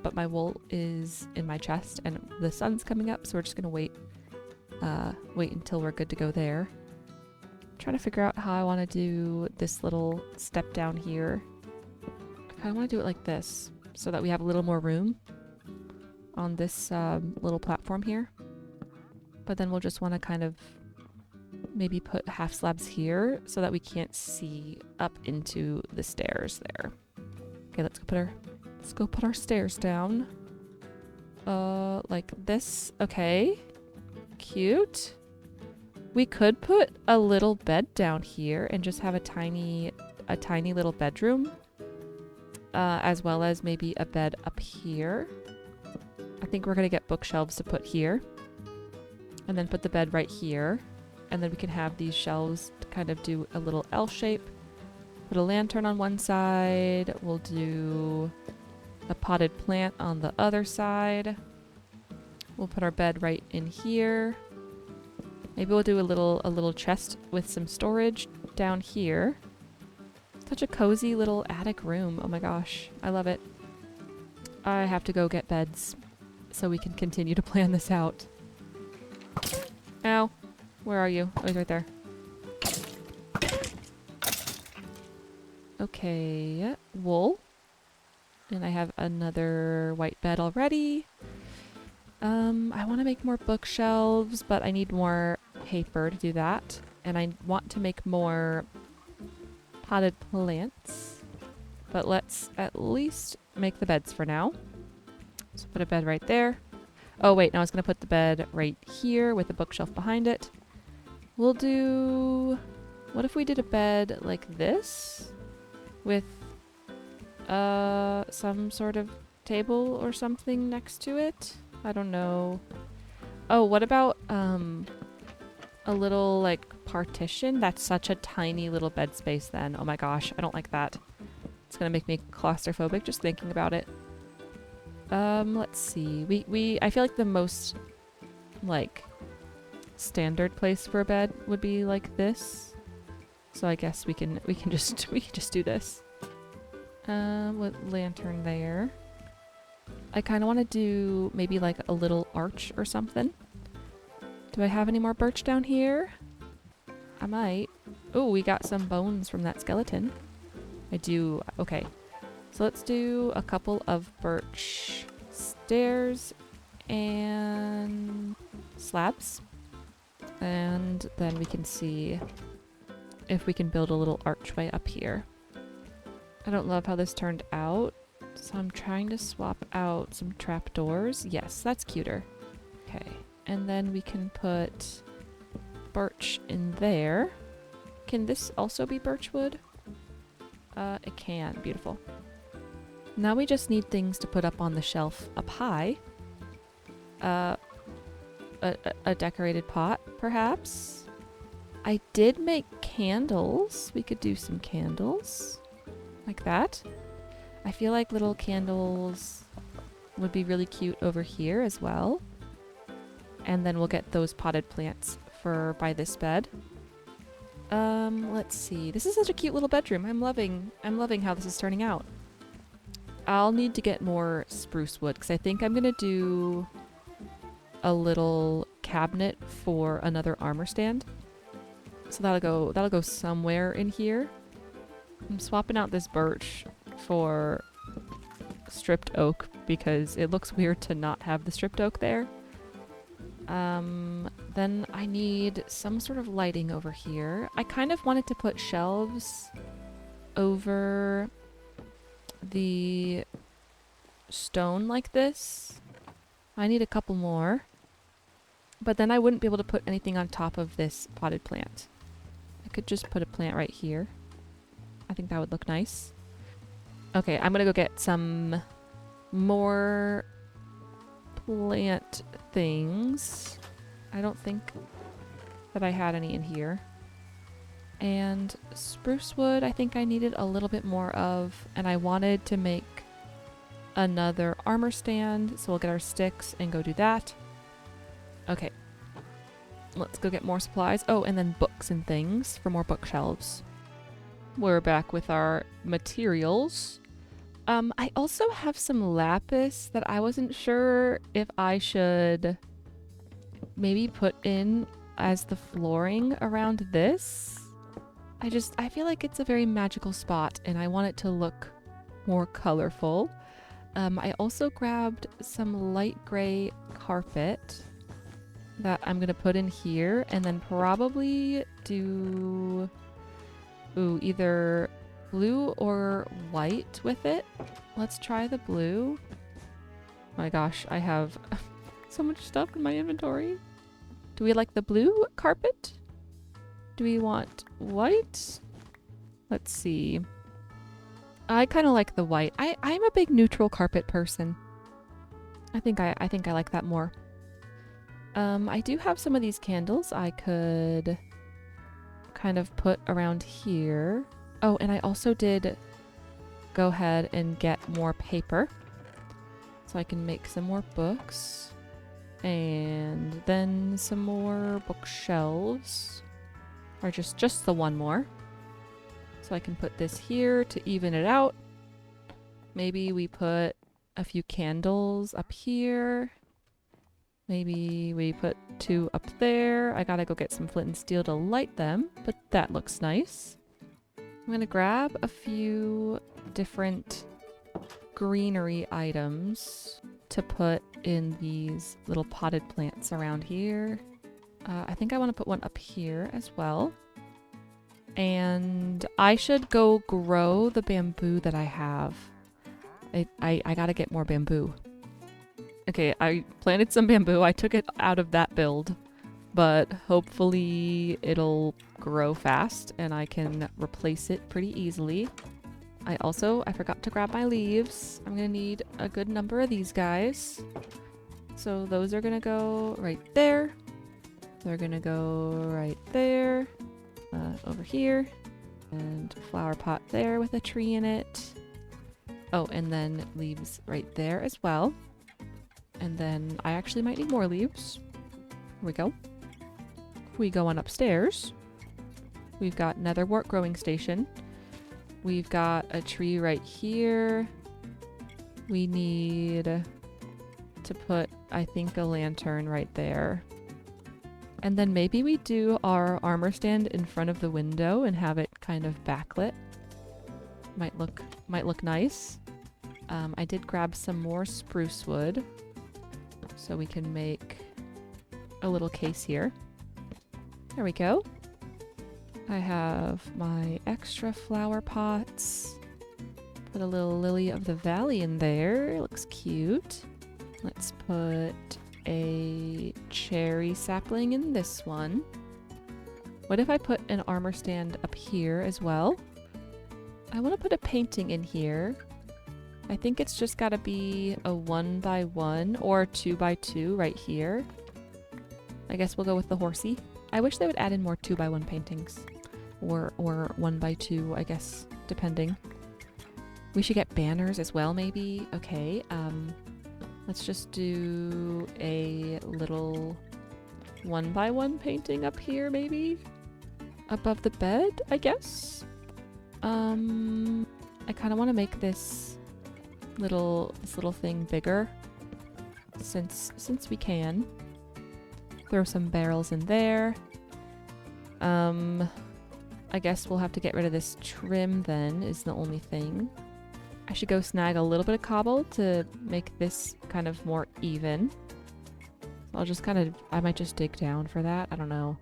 S1: but my wool is in my chest and the sun's coming up, so we're just gonna wait until we're good to go there. Trying to figure out how I want to do this little step down here. I kind of want to do it like this so that we have a little more room on this little platform here. But then we'll just want to kind of maybe put half slabs here so that we can't see up into the stairs there. Okay, let's go put our stairs down. Like this. Okay. Cute. We could put a little bed down here and just have a tiny little bedroom. As well as maybe a bed up here. I think we're gonna get bookshelves to put here. And then put the bed right here. And then we can have these shelves to kind of do a little L shape. Put a lantern on one side. We'll do a potted plant on the other side. We'll put our bed right in here. Maybe we'll do a little chest with some storage down here. Such a cozy little attic room. Oh my gosh, I love it. I have to go get beds so we can continue to plan this out. Ow. Where are you? Oh, he's right there. Okay, wool. And I have another white bed already. I want to make more bookshelves, but I need more paper to do that. And I want to make more potted plants. But let's at least make the beds for now. So put a bed right there. Oh wait, now I was going to put the bed right here with a bookshelf behind it. We'll do... What if we did a bed like this? With some sort of table or something next to it? I don't know. Oh, what about a little like partition? That's such a tiny little bed space then. Oh my gosh, I don't like that. It's gonna make me claustrophobic just thinking about it. Let's see. I feel like the most like standard place for a bed would be like this. So I guess we can just do this. With lantern there. I kind of want to do maybe like a little arch or something. Do I have any more birch down here? I might. Oh, we got some bones from that skeleton. I do. Okay. So let's do a couple of birch stairs and slabs. And then we can see if we can build a little archway up here. I don't love how this turned out, so I'm trying to swap out some trapdoors. Yes, that's cuter. Okay, and then we can put birch in there. Can this also be birch wood? It can. Beautiful. Now we just need things to put up on the shelf up high. A decorated pot, perhaps? I did make candles. We could do some candles. Like that. I feel like little candles would be really cute over here as well. And then we'll get those potted plants by this bed. Let's see. This is such a cute little bedroom. I'm loving how this is turning out. I'll need to get more spruce wood because I think I'm gonna do a little cabinet for another armor stand. So that'll go somewhere in here. I'm swapping out this birch for stripped oak because it looks weird to not have the stripped oak there. Then I need some sort of lighting over here. I kind of wanted to put shelves over the stone like this. I need a couple more. But then I wouldn't be able to put anything on top of this potted plant. I could just put a plant right here. I think that would look nice. Okay, I'm gonna go get some more plant things. I don't think that I had any in here. And spruce wood, I think I needed a little bit more of, and I wanted to make another armor stand, so we'll get our sticks and go do that. Okay. Let's go get more supplies. Oh, and then books and things for more bookshelves. We're back with our materials. I also have some lapis that I wasn't sure if I should maybe put in as the flooring around this. I feel like it's a very magical spot and I want it to look more colorful. I also grabbed some light gray carpet that I'm going to put in here and then probably do either blue or white with it. Let's try the blue. My gosh, I have so much stuff in my inventory. Do we like the blue carpet? Do we want white? Let's see. I kind of like the white. I'm a big neutral carpet person. I think I like that more. I do have some of these candles I could kind of put around here. Oh, and I also did go ahead and get more paper so I can make some more books and then some more bookshelves, or just the one more. So I can put this here to even it out. Maybe we put a few candles up here. Maybe we put 2 up there. I gotta go get some flint and steel to light them, but that looks nice. I'm gonna grab a few different greenery items to put in these little potted plants around here. I think I want to put one up here as well. And I should go grow the bamboo that I have. I gotta get more bamboo. Okay, I planted some bamboo. I took it out of that build, but hopefully it'll grow fast and I can replace it pretty easily. I forgot to grab my leaves. I'm gonna need a good number of these guys. So those are gonna go right there. They're gonna go right there. Over here. And flower pot there with a tree in it. Oh, and then leaves right there as well. And then I actually might need more leaves. Here we go. If we go on upstairs, we've got netherwort growing station. We've got a tree right here. We need to put, I think, a lantern right there. And then maybe we do our armor stand in front of the window and have it kind of backlit. Might look nice. I did grab some more spruce wood so we can make a little case here. There we go. I have my extra flower pots. Put a little lily of the valley in there. It looks cute. Let's put a cherry sapling in this one. What if I put an armor stand up here as well? I want to put a painting in here. I think it's just got to be a 1x1 or 2x2 right here. I guess we'll go with the horsey. I wish they would add in more 2x1 paintings. Or 1x2, I guess, depending. We should get banners as well, maybe. Okay, let's just do a little 1x1 painting up here, maybe? Above the bed, I guess? I kind of want to make this little thing bigger. Since we can. Throw some barrels in there. I guess we'll have to get rid of this trim then, is the only thing. I should go snag a little bit of cobble to make this kind of more even. I'll just I might just dig down for that. I don't know.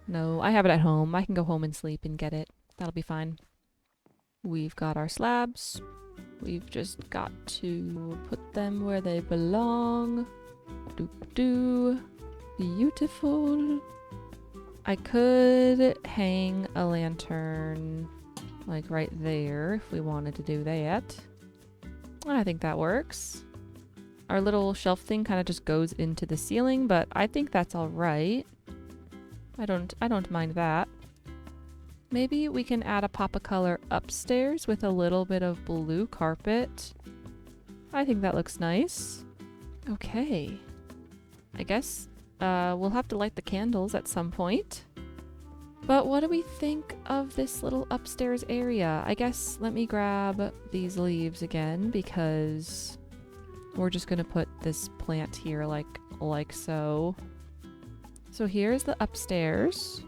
S1: No, I have it at home. I can go home and sleep and get it. That'll be fine. We've got our slabs. We've just got to put them where they belong. Doop-doo. Beautiful. I could hang a lantern like right there if we wanted to do that. I think that works. Our little shelf thing kind of just goes into the ceiling, but I think that's all right. I don't mind that. Maybe we can add a pop of color upstairs with a little bit of blue carpet. I think that looks nice. Okay. I guess we'll have to light the candles at some point. But what do we think of this little upstairs area? I guess let me grab these leaves again because we're just gonna put this plant here like so. So here's the upstairs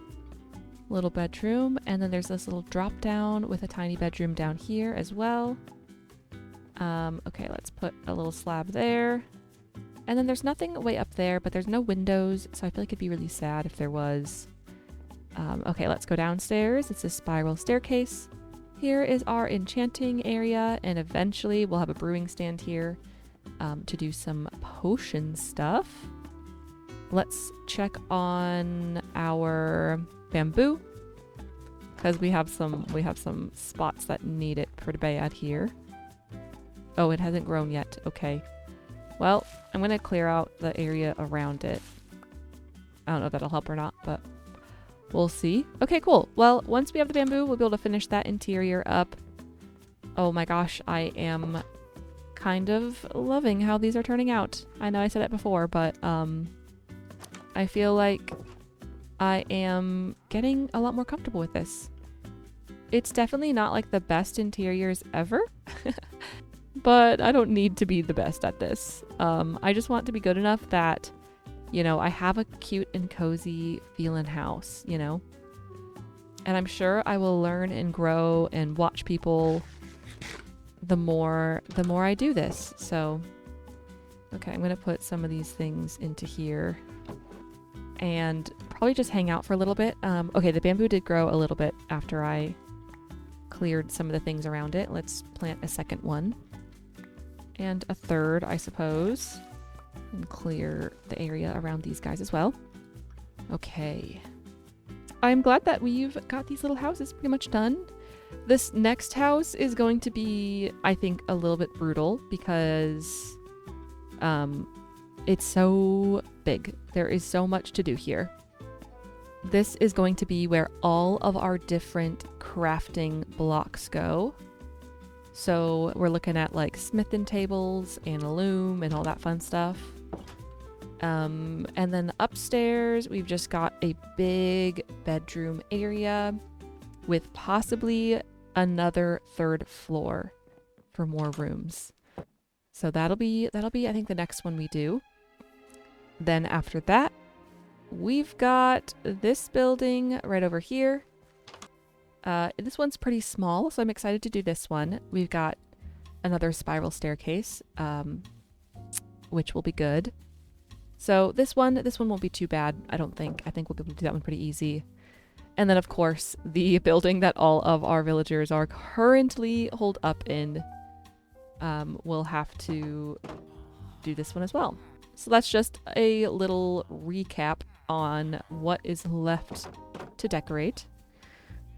S1: little bedroom, and then there's this little drop down with a tiny bedroom down here as well. Okay, let's put a little slab there. And then there's nothing way up there, but there's no windows, so I feel like it'd be really sad if there was. Okay, let's go downstairs. It's a spiral staircase. Here is our enchanting area, and eventually we'll have a brewing stand here to do some potion stuff. Let's check on our bamboo because we have some spots that need it pretty bad here. Oh, it hasn't grown yet. Okay. Well, I'm going to clear out the area around it. I don't know if that'll help or not, but we'll see. Okay, cool. Well, once we have the bamboo, we'll be able to finish that interior up. Oh my gosh, I am kind of loving how these are turning out. I know I said it before, but I feel like I am getting a lot more comfortable with this. It's definitely not like the best interiors ever, but I don't need to be the best at this. I just want to be good enough that, you know, I have a cute and cozy feeling house, you know? And I'm sure I will learn and grow and watch people the more I do this. So, okay, I'm going to put some of these things into here and probably just hang out for a little bit. Okay, the bamboo did grow a little bit after I cleared some of the things around it. Let's plant a second one. And a third, I suppose. And clear the area around these guys as well. Okay. I'm glad that we've got these little houses pretty much done. This next house is going to be, I think, a little bit brutal because it's so big. There is so much to do here. This is going to be where all of our different crafting blocks go. So we're looking at like smithing tables and a loom and all that fun stuff. And then upstairs, we've just got a big bedroom area with possibly another third floor for more rooms. So that'll be I think the next one we do. Then after that, we've got this building right over here. This one's pretty small, so I'm excited to do this one. We've got another spiral staircase, which will be good. So this one won't be too bad, I don't think. I think we'll be able to do that one pretty easy. And then, of course, the building that all of our villagers are currently holed up in, we'll have to do this one as well. So that's just a little recap on what is left to decorate.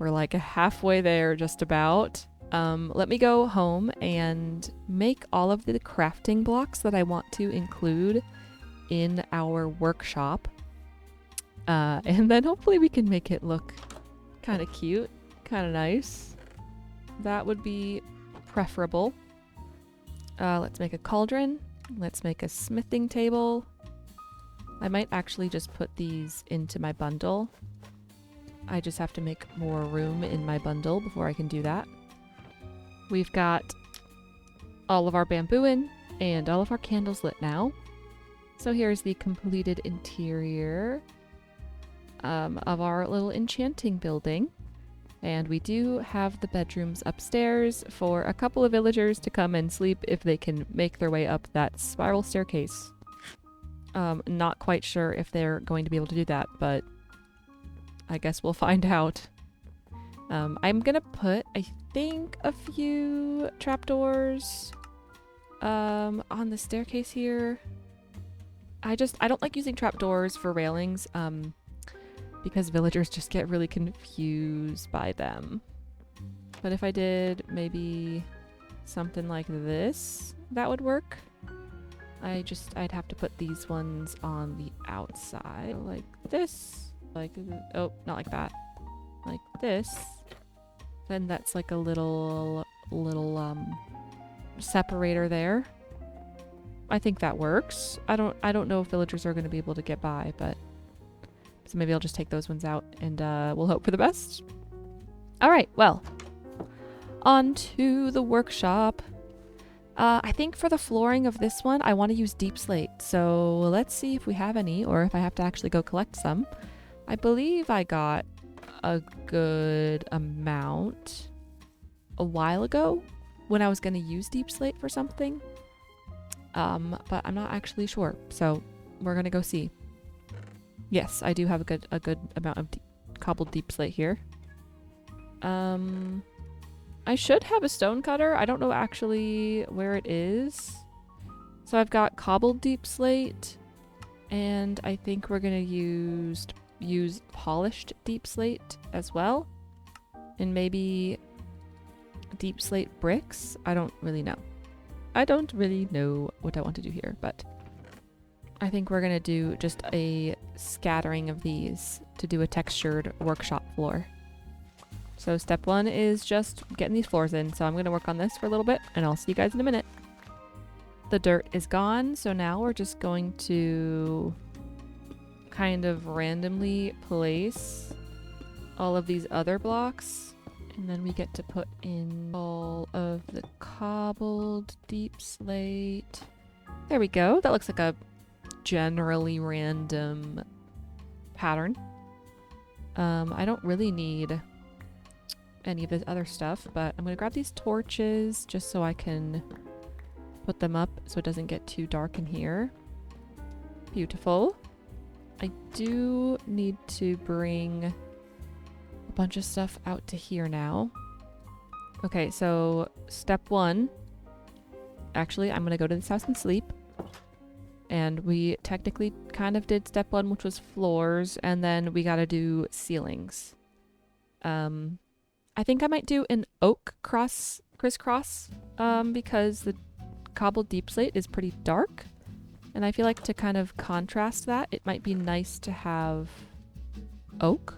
S1: We're like halfway there just about. Let me go home and make all of the crafting blocks that I want to include in our workshop. And then hopefully we can make it look kind of cute, kind of nice. That would be preferable. Let's make a cauldron. Let's make a smithing table. I might actually just put these into my bundle. I just have to make more room in my bundle before I can do that. We've got all of our bamboo in and all of our candles lit now. So here's the completed interior of our little enchanting building. And we do have the bedrooms upstairs for a couple of villagers to come and sleep if they can make their way up that spiral staircase. Not quite sure if they're going to be able to do that, but I guess we'll find out. I'm gonna put, I think, a few trapdoors on the staircase here. I don't like using trapdoors for railings because villagers just get really confused by them. But if I did maybe something like this, that would work. I'd have to put these ones on the outside like this, oh, not like that, like this. Then that's like a little separator there. I think that works. I don't know if villagers are going to be able to get by, but so maybe I'll just take those ones out and we'll hope for the best. All right, well, on to the workshop. I think for the flooring of this one, I want to use deep slate. So let's see if we have any, or if I have to actually go collect some. I believe I got a good amount a while ago when I was going to use deep slate for something. But I'm not actually sure. So we're going to go see. Yes, I do have a good amount of cobbled deep slate here. I should have a stone cutter. I don't know actually where it is. So I've got cobbled deep slate, and I think we're gonna use polished deep slate as well, and maybe deep slate bricks. I don't really know. I don't really know what I want to do here, but I think we're gonna do just a scattering of these to do a textured workshop floor. So step one is just getting these floors in. So I'm going to work on this for a little bit and I'll see you guys in a minute. The dirt is gone. So now we're just going to kind of randomly place all of these other blocks. And then we get to put in all of the cobbled deep slate. There we go. That looks like a generally random pattern. I don't really need any of this other stuff, but I'm going to grab these torches just so I can put them up so it doesn't get too dark in here. Beautiful. I do need to bring a bunch of stuff out to here now. Okay, so step one. Actually, I'm going to go to this house and sleep. And we technically kind of did step one, which was floors, and then we got to do ceilings. I think I might do an oak crisscross because the cobbled deep slate is pretty dark. And I feel like to kind of contrast that, it might be nice to have oak.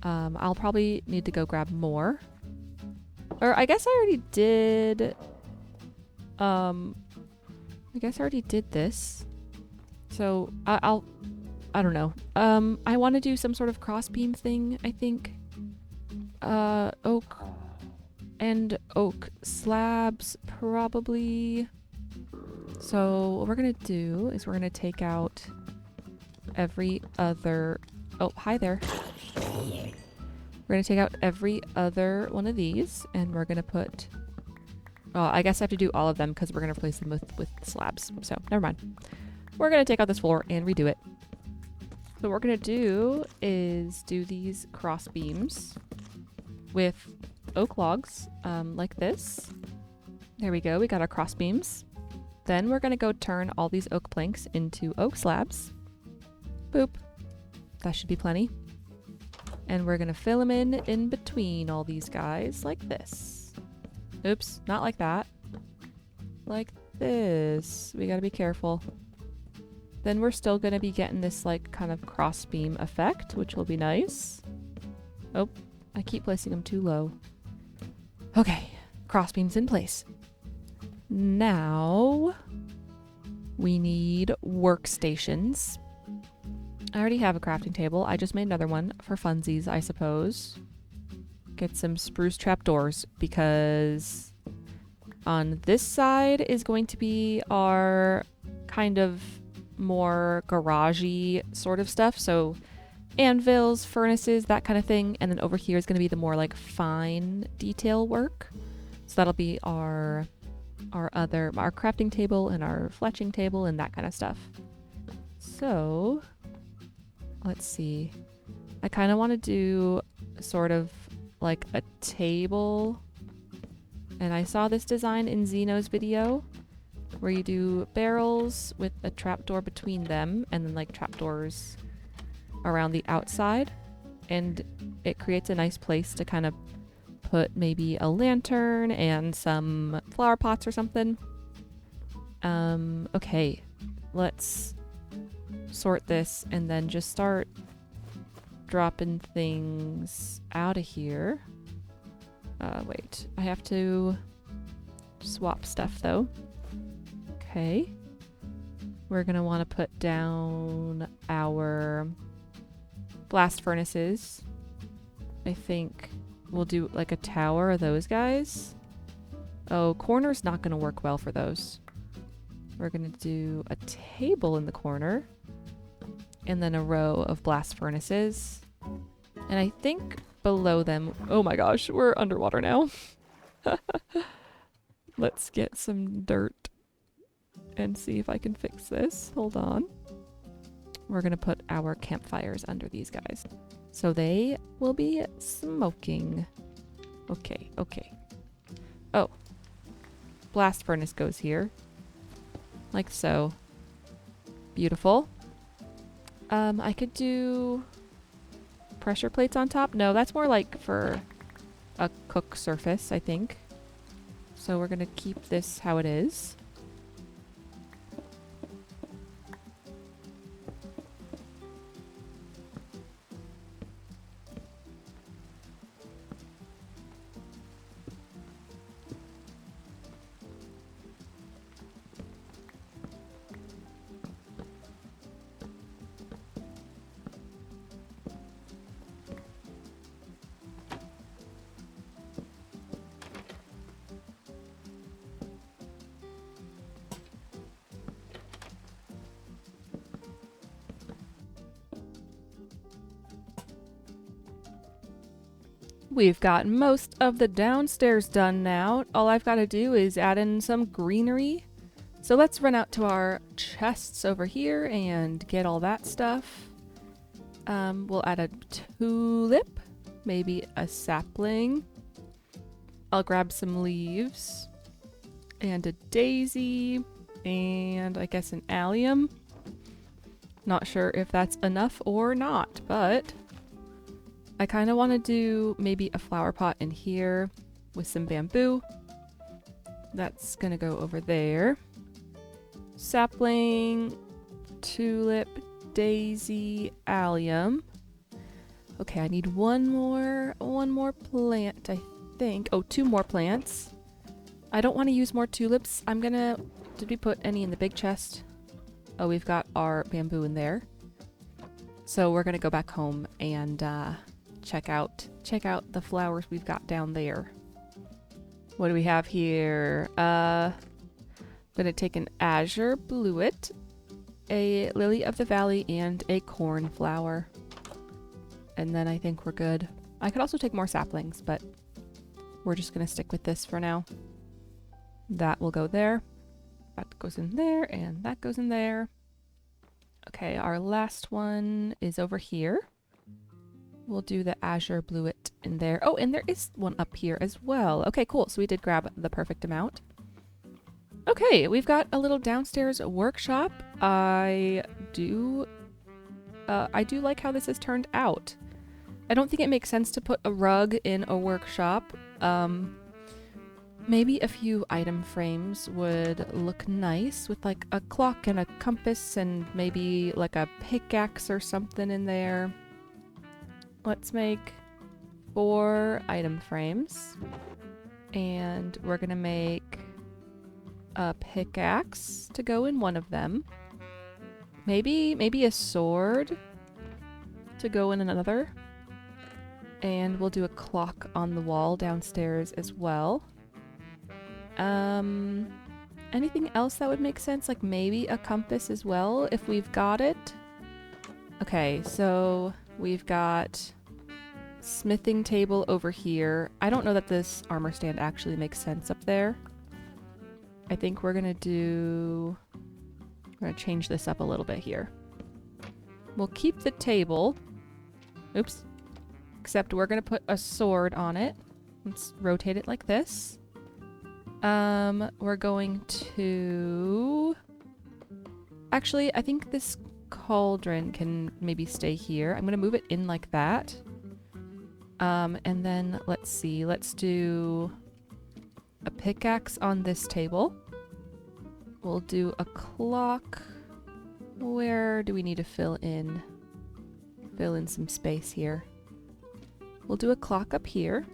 S1: I'll probably need to go grab more. Or I guess I already did... I guess I already did this. So I don't know. I want to do some sort of crossbeam thing, I think. Oak and oak slabs probably. So what we're gonna do is we're gonna take out every other, oh hi there, we're gonna take out every other one of these and we're gonna put, oh I guess I have to do all of them because we're gonna replace them with slabs, so never mind. We're gonna take out this floor and redo it. So what we're gonna do is do these cross beams with oak logs, like this. There we go, we got our cross beams. Then we're gonna go turn all these oak planks into oak slabs. Boop. That should be plenty. And we're gonna fill them in between all these guys like this. Oops, not like that. Like this. We gotta be careful. Then we're still gonna be getting this like kind of cross beam effect, which will be nice. Oh. I keep placing them too low. Okay, crossbeams in place. Now we need workstations. I already have a crafting table. I just made another one for funsies, I suppose. Get some spruce trapdoors because on this side is going to be our kind of more garagey sort of stuff. So anvils, furnaces, that kind of thing. And then over here is going to be the more like fine detail work. So that'll be our crafting table and our fletching table and that kind of stuff. So, let's see. I kind of want to do sort of like a table. And I saw this design in Zeno's video where you do barrels with a trapdoor between them and then like trapdoors around the outside. And it creates a nice place to kind of put maybe a lantern and some flower pots or something. Okay, let's sort this and then just start dropping things out of here. Wait, I have to swap stuff though. Okay. We're gonna want to put down our blast furnaces. I think we'll do like a tower of those guys. Oh, corner's not gonna work well for those. We're gonna do a table in the corner and then a row of blast furnaces. And I think below them, oh my gosh, we're underwater now. Let's get some dirt and see if I can fix this. Hold on. We're gonna put our campfires under these guys, so they will be smoking. Okay, okay. Oh, blast furnace goes here. Like so. Beautiful. I could do pressure plates on top. No, that's more like for a cook surface, I think. So we're gonna keep this how it is. We've got most of the downstairs done now. All I've got to do is add in some greenery. So let's run out to our chests over here and get all that stuff. We'll add a tulip, maybe a sapling. I'll grab some leaves and a daisy and I guess an allium. Not sure if that's enough or not, but I kind of want to do maybe a flower pot in here with some bamboo. That's going to go over there. Sapling, tulip, daisy, allium. Okay, I need one more plant, I think. Oh, 2 more plants. I don't want to use more tulips. I'm going to... Did we put any in the big chest? Oh, we've got our bamboo in there. So we're going to go back home and check out the flowers we've got down there. What do we have here? I'm gonna take an azure bluet, a lily of the valley, and a cornflower. And then I think we're good. I could also take more saplings, but we're just gonna stick with this for now. That will go there. That goes in there, and that goes in there. Okay, our last one is over here. We'll do the azure bluet in there. Oh, and there is one up here as well. Okay, cool. So we did grab the perfect amount. Okay, we've got a little downstairs workshop. I do like how this has turned out. I don't think it makes sense to put a rug in a workshop. Maybe a few item frames would look nice with like a clock and a compass and maybe like a pickaxe or something in there. Let's make 4 item frames. And we're gonna make a pickaxe to go in one of them. Maybe a sword to go in another. And we'll do a clock on the wall downstairs as well. Anything else that would make sense? Like maybe a compass as well, if we've got it. Okay, so we've got smithing table over here. I don't know that this armor stand actually makes sense up there. I think we're gonna change this up a little bit here. We'll keep the table. Oops. Except we're going to put a sword on it. Let's rotate it like this. We're going to... Actually, I think this cauldron can maybe stay here. I'm going to move it in like that. And then, let's see. Let's do a pickaxe on this table. We'll do a clock. Where do we need to fill in? Fill in some space here. We'll do a clock up here.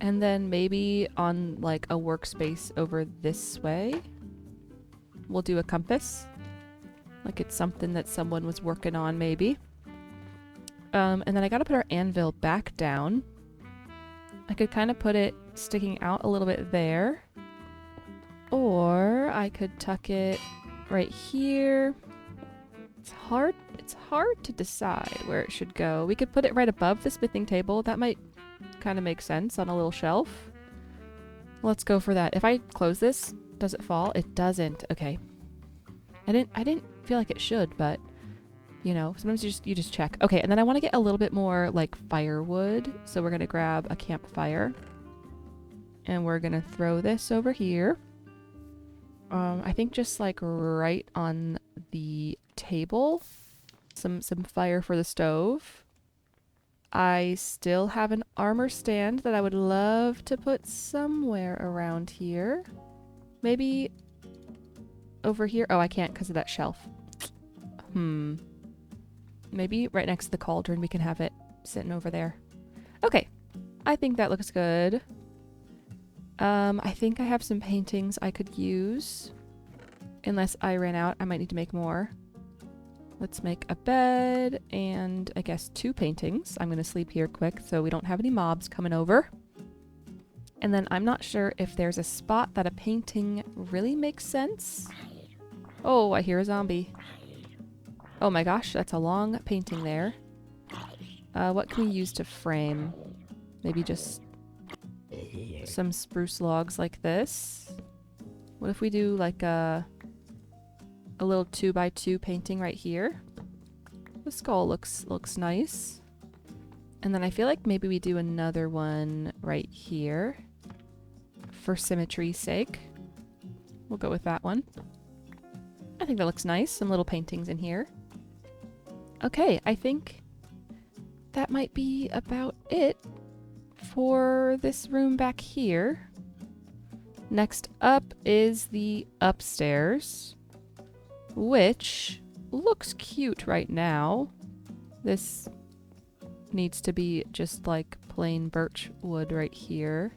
S1: And then maybe on like a workspace over this way, we'll do a compass. Like it's something that someone was working on maybe. And then I gotta put our anvil back down. I could kind of put it sticking out a little bit there. Or I could tuck it right here. It's hard to decide where it should go. We could put it right above the smithing table. That might kind of make sense on a little shelf. Let's go for that. If I close this, does it fall? It doesn't. Okay. I didn't feel like it should, but you know, sometimes you just check. Okay, and then I want to get a little bit more like firewood. So we're going to grab a campfire. And we're going to throw this over here. I think just like right on the table. Some fire for the stove. I still have an armor stand that I would love to put somewhere around here. Maybe over here. Oh, I can't because of that shelf. Maybe right next to the cauldron we can have it sitting over there. Okay. I think that looks good. I think I have some paintings I could use. Unless I ran out, I might need to make more. Let's make a bed and I guess 2 paintings. I'm going to sleep here quick so we don't have any mobs coming over. And then I'm not sure if there's a spot that a painting really makes sense. Oh, I hear a zombie. Oh my gosh, that's a long painting there. What can we use to frame? Maybe just some spruce logs like this. What if we do like a little 2x2 painting right here? The skull looks nice. And then I feel like maybe we do another one right here for symmetry's sake. We'll go with that one. I think that looks nice. Some little paintings in here. Okay, I think that might be about it for this room back here. Next up is the upstairs, which looks cute right now. This needs to be just like plain birch wood right here.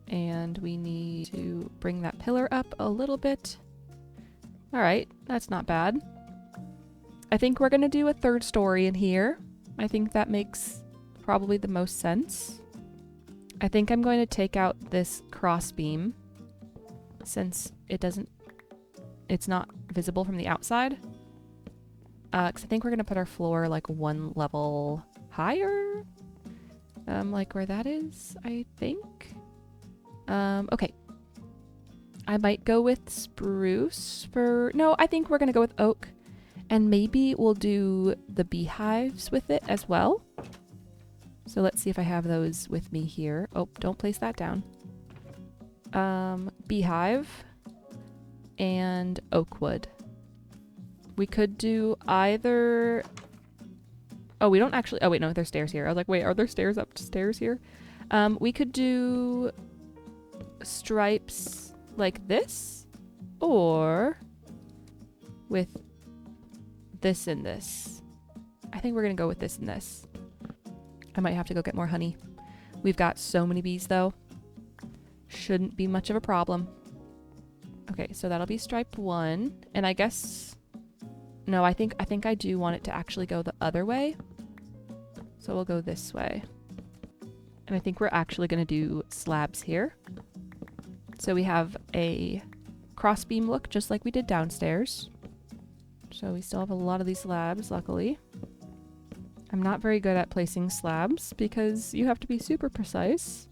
S1: And we need to bring that pillar up a little bit. All right, that's not bad. I think we're going to do a 3rd story in here. I think that makes probably the most sense. I think I'm going to take out this crossbeam since it's not visible from the outside. 'Cause I think we're going to put our floor like 1 level higher. Like where that is, I think. Okay. I might go with spruce for... No, I think we're going to go with oak. And maybe we'll do the beehives with it as well. So let's see if I have those with me here. Oh, don't place that down. Beehive and oak wood. We could do either... Oh, we don't actually... Oh, wait, no, there's stairs here. I was like, wait, are there stairs upstairs here? We could do stripes like this, or with this and this. I think we're gonna go with this and this. I might have to go get more honey. We've got so many bees though. Shouldn't be much of a problem. Okay, so that'll be stripe 1. And I guess... No, I think I do want it to actually go the other way. So we'll go this way. And I think we're actually gonna do slabs here. So we have a crossbeam look just like we did downstairs. So we still have a lot of these slabs, luckily. I'm not very good at placing slabs because you have to be super precise.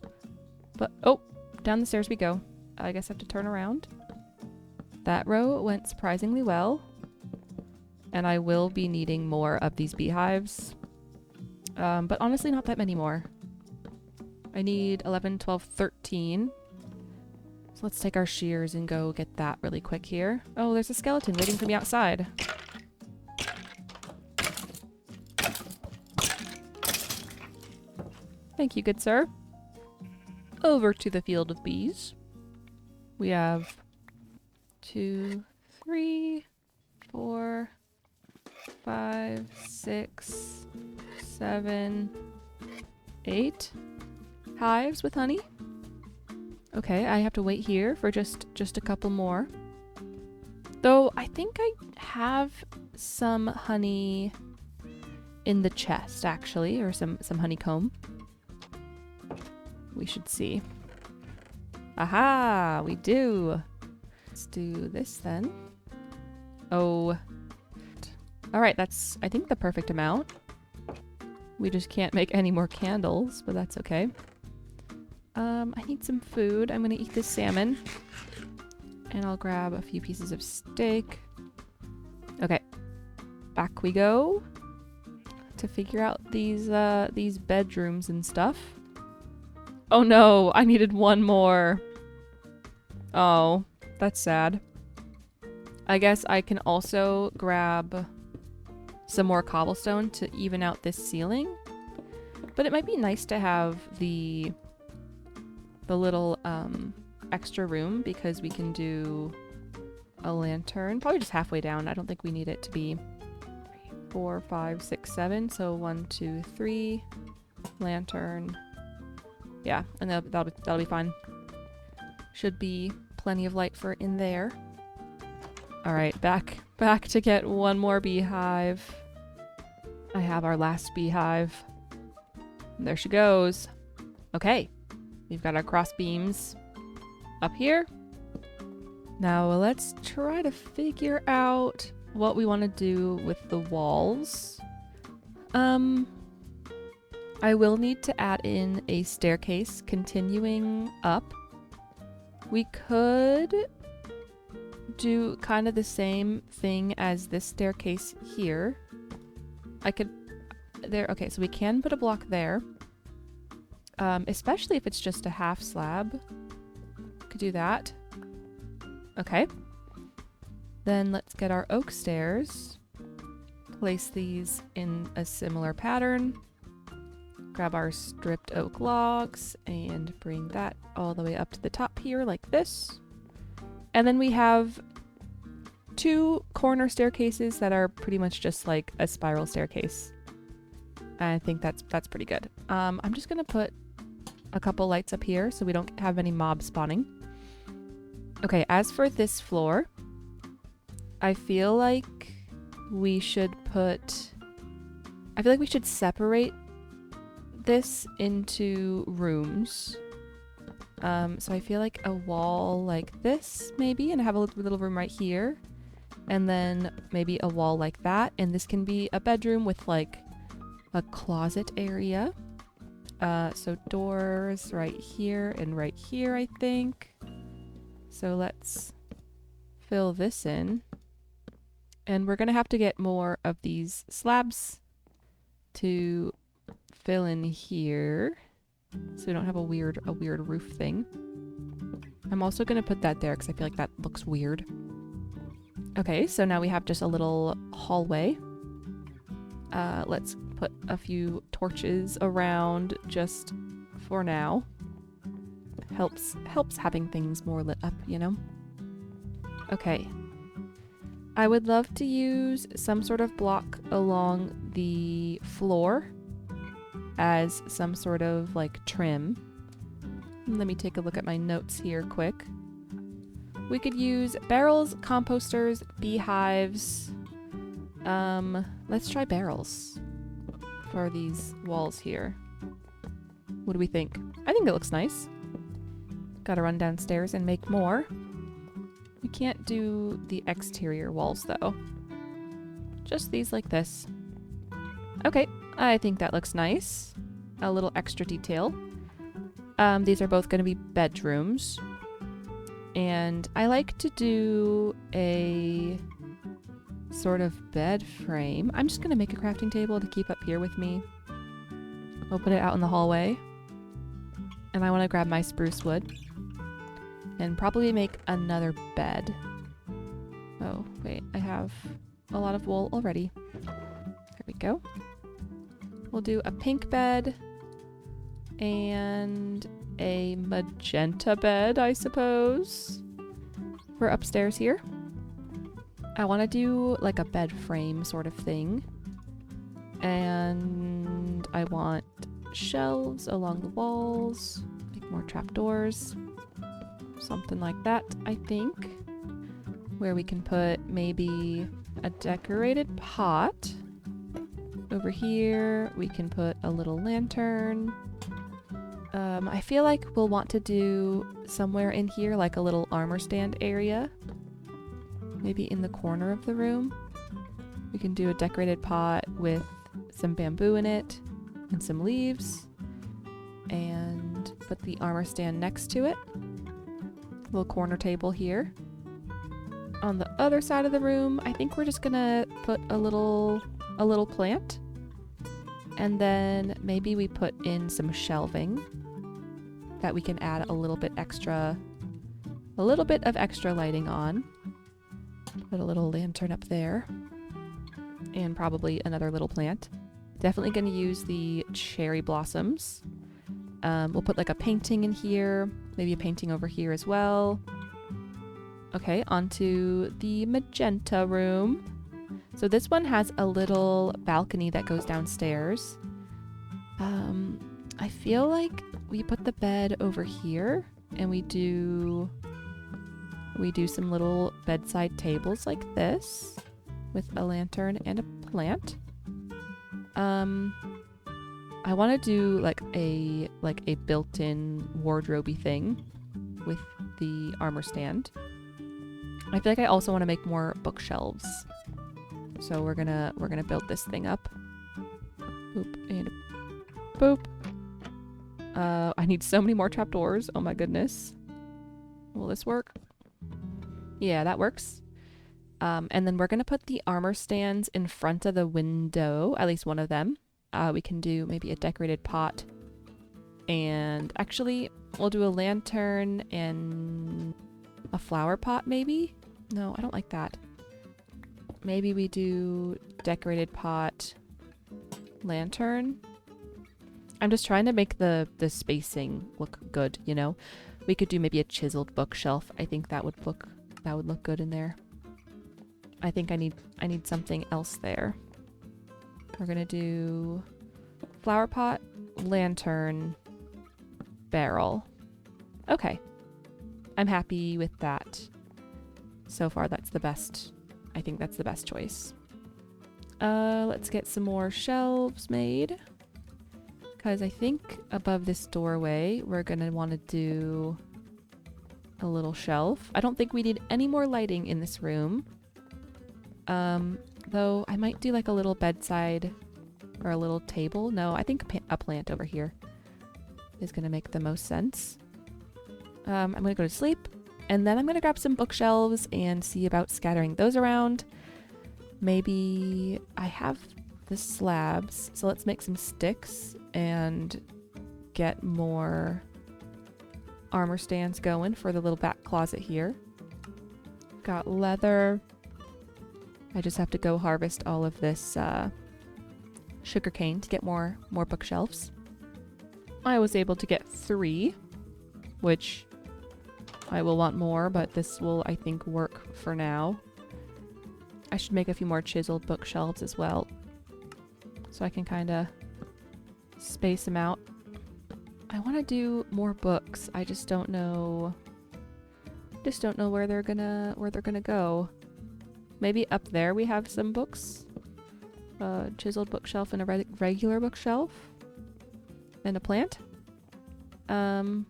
S1: But, oh, down the stairs we go. I guess I have to turn around. That row went surprisingly well. and I will be needing more of these beehives. But honestly, not that many more. I need 11, 12, 13. So let's take our shears and go get that really quick here. Oh, there's a skeleton waiting for me outside. Thank you, good sir. Over to the field of bees. We have 2, 3, 4, 5, 6, 7, 8 hives with honey. Okay, I have to wait here for just a couple more. Though I think I have some honey in the chest actually, or some honeycomb. We should see. Aha, we do. Let's do this then. Oh. All right, that's, I think, the perfect amount. We just can't make any more candles, but that's okay. I need some food. I'm gonna eat this salmon. And I'll grab a few pieces of steak. Okay. Back we go. To figure out these bedrooms and stuff. Oh no, I needed one more. Oh, that's sad. I guess I can also grab some more cobblestone to even out this ceiling. But it might be nice to have the little extra room because we can do a lantern. Probably just halfway down. I don't think we need it to be 3, 4, 5, 6, 7. So 1, 2, 3. Lantern. Yeah, and that'll be fine. Should be plenty of light for in there. All right, back to get one more beehive. I have our last beehive. There she goes. Okay, we've got our cross beams up here. Now let's try to figure out what we want to do with the walls. I will need to add in a staircase continuing up. We could do kind of the same thing as this staircase here. I could there. Okay, so we can put a block there. Especially if it's just a half slab. Could do that. Okay. Then let's get our oak stairs. Place these in a similar pattern. Grab our stripped oak logs and bring that all the way up to the top here like this. And then we have 2 corner staircases that are pretty much just like a spiral staircase. I think that's pretty good. I'm just gonna put a couple lights up here so we don't have any mobs spawning. Okay, as for this floor, I feel like we should separate this into rooms. So I feel like a wall like this maybe, and have a little room right here, and then maybe a wall like that, and this can be a bedroom with like a closet area. So doors right here and right here, I think. So let's fill this in, and we're gonna have to get more of these slabs to fill in here, so we don't have a weird roof thing. I'm also gonna put that there because I feel like that looks weird. Okay, so now we have just a little hallway. Let's put a few torches around just for now. Helps having things more lit up, you know? Okay. I would love to use some sort of block along the floor as some sort of like trim. Let me take a look at my notes here quick. We could use barrels, composters, beehives. Let's try barrels for these walls here. What do we think? I think it looks nice. Gotta run downstairs and make more. We can't do the exterior walls though. Just these like this. Okay, I think that looks nice. A little extra detail. These are both going to be bedrooms. And I like to do a sort of bed frame. I'm just gonna make a crafting table to keep up here with me. We'll put it out in the hallway. And I want to grab my spruce wood. And probably make another bed. Oh, wait, I have a lot of wool already. There we go. We'll do a pink bed and a magenta bed, I suppose. We're upstairs here. I want to do like a bed frame sort of thing. And I want shelves along the walls, make more trapdoors, something like that, I think. Where we can put maybe a decorated pot. Over here, we can put a little lantern. I feel like we'll want to do somewhere in here like a little armor stand area. Maybe in the corner of the room. We can do a decorated pot with some bamboo in it and some leaves. And put the armor stand next to it. Little corner table here. On the other side of the room, I think we're just gonna put a little plant. And then maybe we put in some shelving that we can add a little bit of extra lighting on. Put a little lantern up there. And probably another little plant. Definitely gonna use the cherry blossoms. We'll put like a painting in here, maybe a painting over here as well. Okay, onto the magenta room. So this one has a little balcony that goes downstairs. I feel like we put the bed over here and we do some little bedside tables like this with a lantern and a plant. I want to do like a built-in wardrobe-y thing with the armor stand. I feel like I also want to make more bookshelves. So we're gonna build this thing up. Boop and boop. I need so many more trapdoors. Oh my goodness. Will this work? Yeah, that works. And then we're gonna put the armor stands in front of the window, at least one of them. We can do maybe a decorated pot. And actually, we'll do a lantern and a flower pot maybe? No, I don't like that. Maybe we do decorated pot, lantern. I'm just trying to make the spacing look good, you know? We could do maybe a chiseled bookshelf. I think that would look good in there. I think I need something else there. We're gonna do flower pot, lantern, barrel. Okay. I'm happy with that. So far, that's the best. I think that's the best choice. Let's get some more shelves made. Because I think above this doorway, we're gonna want to do a little shelf. I don't think we need any more lighting in this room. Though I might do like a little bedside or a little table. No, I think a plant over here is gonna make the most sense. I'm gonna go to sleep, and then I'm gonna grab some bookshelves and see about scattering those around. Maybe I have the slabs, so let's make some sticks and get more armor stands going for the little back closet here. Got leather. I just have to go harvest all of this sugarcane to get more bookshelves. I was able to get 3, which I will want more, but this will, I think, work for now. I should make a few more chiseled bookshelves as well, so I can kind of space them out. I want to do more books. I just don't know. Where they're gonna go. Maybe up there we have some books. Chiseled bookshelf and a regular bookshelf. And a plant. And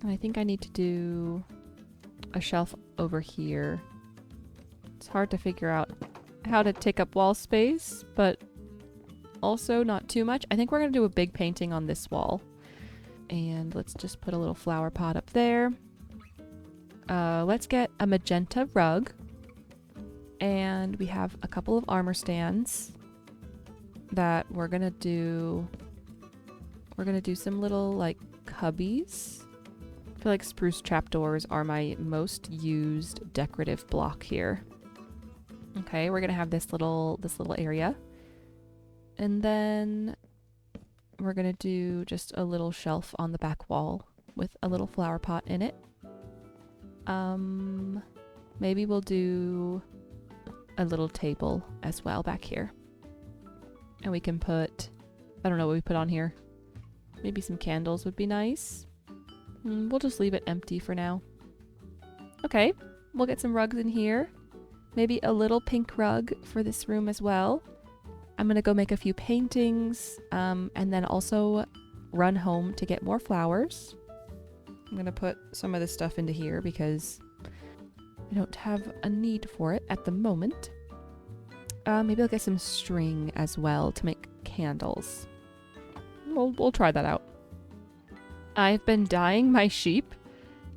S1: I think I need to do a shelf over here. It's hard to figure out how to take up wall space, but also not too much. I think we're going to do a big painting on this wall. And let's just put a little flower pot up there. Let's get a magenta rug. And we have a couple of armor stands that we're gonna do some little like cubbies. I feel like spruce trapdoors are my most used decorative block here. Okay, we're gonna have this little area. And then we're gonna do just a little shelf on the back wall with a little flower pot in it. Maybe we'll do a little table as well back here. And we can put, I don't know what we put on here. Maybe some candles would be nice. We'll just leave it empty for now. Okay, we'll get some rugs in here. Maybe a little pink rug for this room as well. I'm gonna go make a few paintings, and then also run home to get more flowers. I'm gonna put some of this stuff into here because I don't have a need for it at the moment. Maybe I'll get some string as well to make candles. We'll try that out. I've been dyeing my sheep,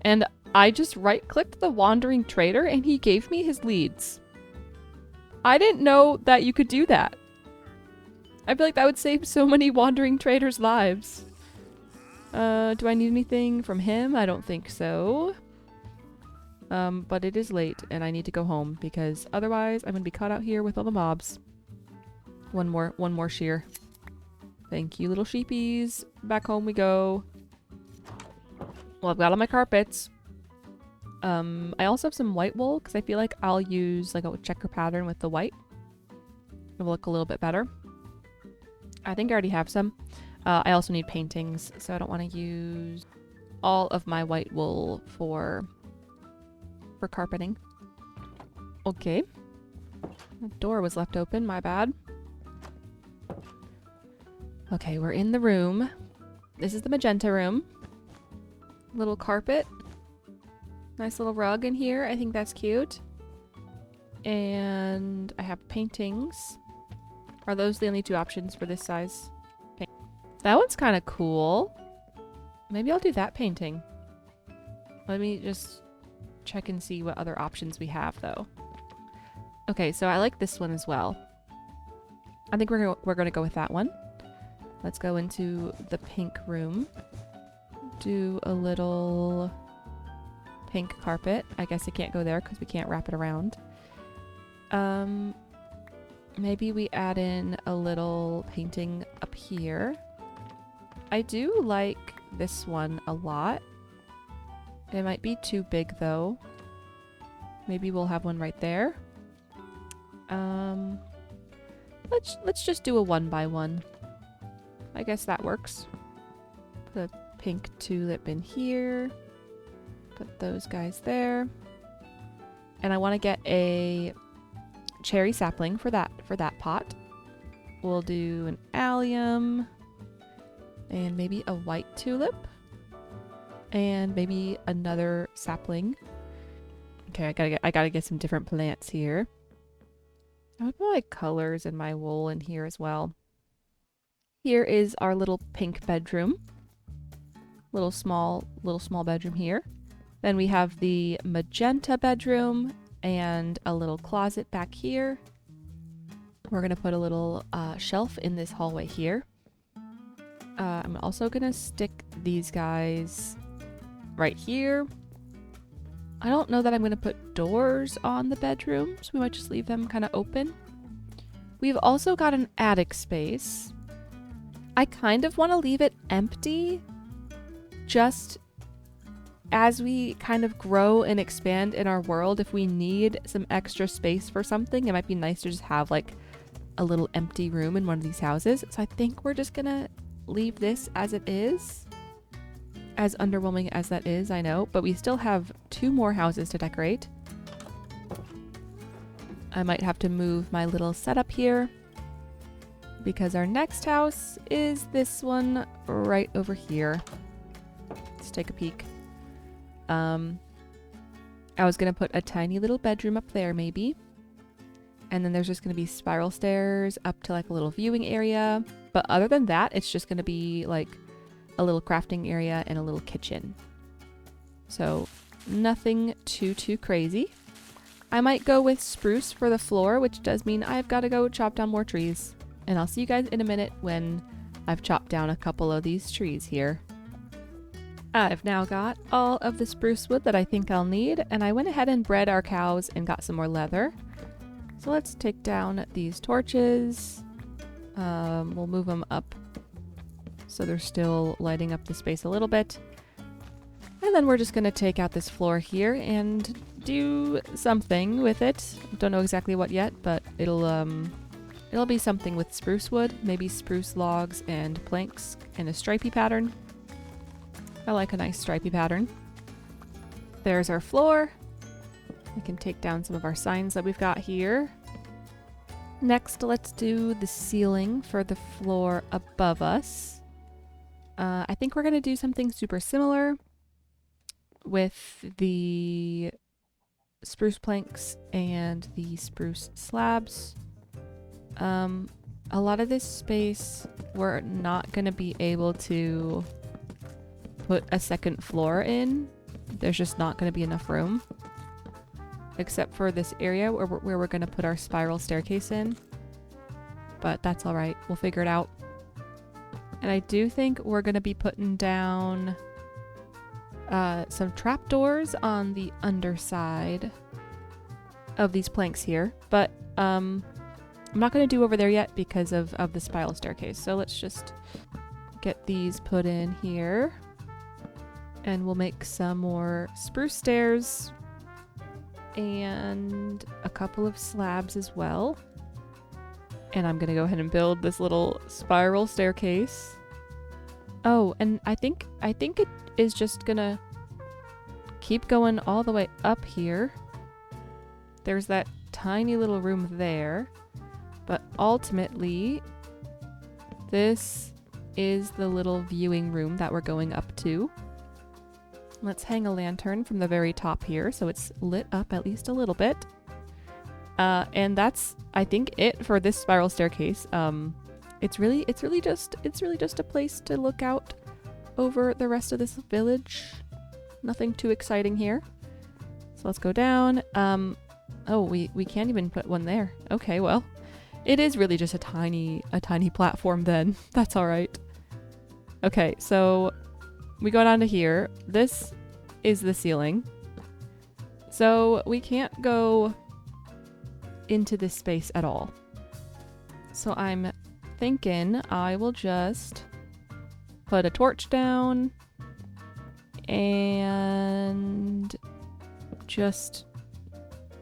S1: and I just right-clicked the wandering trader and he gave me his leads. I didn't know that you could do that. I feel like that would save so many wandering traders' lives. Do I need anything from him? I don't think so. But it is late and I need to go home because otherwise I'm gonna be caught out here with all the mobs. One more shear. Thank you, little sheepies. Back home we go. Well, I've got all my carpets. I also have some white wool because I feel like I'll use like a checker pattern with the white. It'll look a little bit better. I think I already have some. I also need paintings, so I don't want to use all of my white wool for carpeting. Okay. The door was left open, my bad. Okay, we're in the room. This is the magenta room. Little carpet. Nice little rug in here. I think that's cute. And I have paintings. Are those the only two options for this size? That one's kind of cool. Maybe I'll do that painting. Let me just check and see what other options we have, though. Okay, so I like this one as well. I think we're going to go with that one. Let's go into the pink room. Do a little pink carpet. I guess I can't go there because we can't wrap it around. Maybe we add in a little painting up here. I do like this one a lot. It might be too big though. Maybe we'll have one right there. Let's just do a 1x1. I guess that works. Put a pink tulip in here. Put those guys there. And I want to get a cherry sapling for that pot. We'll do an allium and maybe a white tulip and maybe another sapling. Okay, I gotta get some different plants here. I would put my colors and my wool in here as well. Here is our little pink bedroom. Little small bedroom here. Then we have the magenta bedroom and a little closet back here. We're gonna put a little shelf in this hallway here. I'm also gonna stick these guys right here. I don't know that I'm gonna put doors on the bedrooms. We might just leave them kind of open. We've also got an attic space. I kind of want to leave it empty just as we kind of grow and expand in our world. If we need some extra space for something, it might be nice to just have like a little empty room in one of these houses. So I think we're just gonna leave this as it is. As underwhelming as that is, I know, but we still have 2 more houses to decorate. I might have to move my little setup here because our next house is this one right over here. Let's take a peek. I was gonna put a tiny little bedroom up there maybe. And then there's just gonna be spiral stairs up to like a little viewing area. But other than that, it's just gonna be like a little crafting area and a little kitchen. So nothing too crazy. I might go with spruce for the floor, which does mean I've got to go chop down more trees. And I'll see you guys in a minute when I've chopped down a couple of these trees here. I've now got all of the spruce wood that I think I'll need, and I went ahead and bred our cows and got some more leather. So let's take down these torches. We'll move them up so they're still lighting up the space a little bit. And then we're just going to take out this floor here and do something with it. Don't know exactly what yet, but it'll be something with spruce wood, maybe spruce logs and planks in a stripy pattern. I like a nice stripy pattern. There's our floor. I can take down some of our signs that we've got here. Next, let's do the ceiling for the floor above us. I think we're going to do something super similar with the spruce planks and the spruce slabs. A lot of this space we're not going to be able to put a second floor in. There's just not going to be enough room. Except for this area where we're going to put our spiral staircase in. But that's alright. We'll figure it out. And I do think we're going to be putting down some trapdoors on the underside of these planks here. But I'm not going to do over there yet because of the spiral staircase. So let's just get these put in here. And we'll make some more spruce stairs and a couple of slabs as well. And I'm gonna go ahead and build this little spiral staircase. Oh, and I think it is just gonna keep going all the way up here. There's that tiny little room there, but ultimately this is the little viewing room that we're going up to. Let's hang a lantern from the very top here so it's lit up at least a little bit. And that's, I think, it for this spiral staircase. It's really just a place to look out over the rest of this village. Nothing too exciting here. So let's go down. Oh, we can't even put one there. Okay, well, it is really just a tiny platform then. That's all right. Okay, so we go down to here. This is the ceiling. So we can't go into this space at all. So I'm thinking I will just put a torch down and just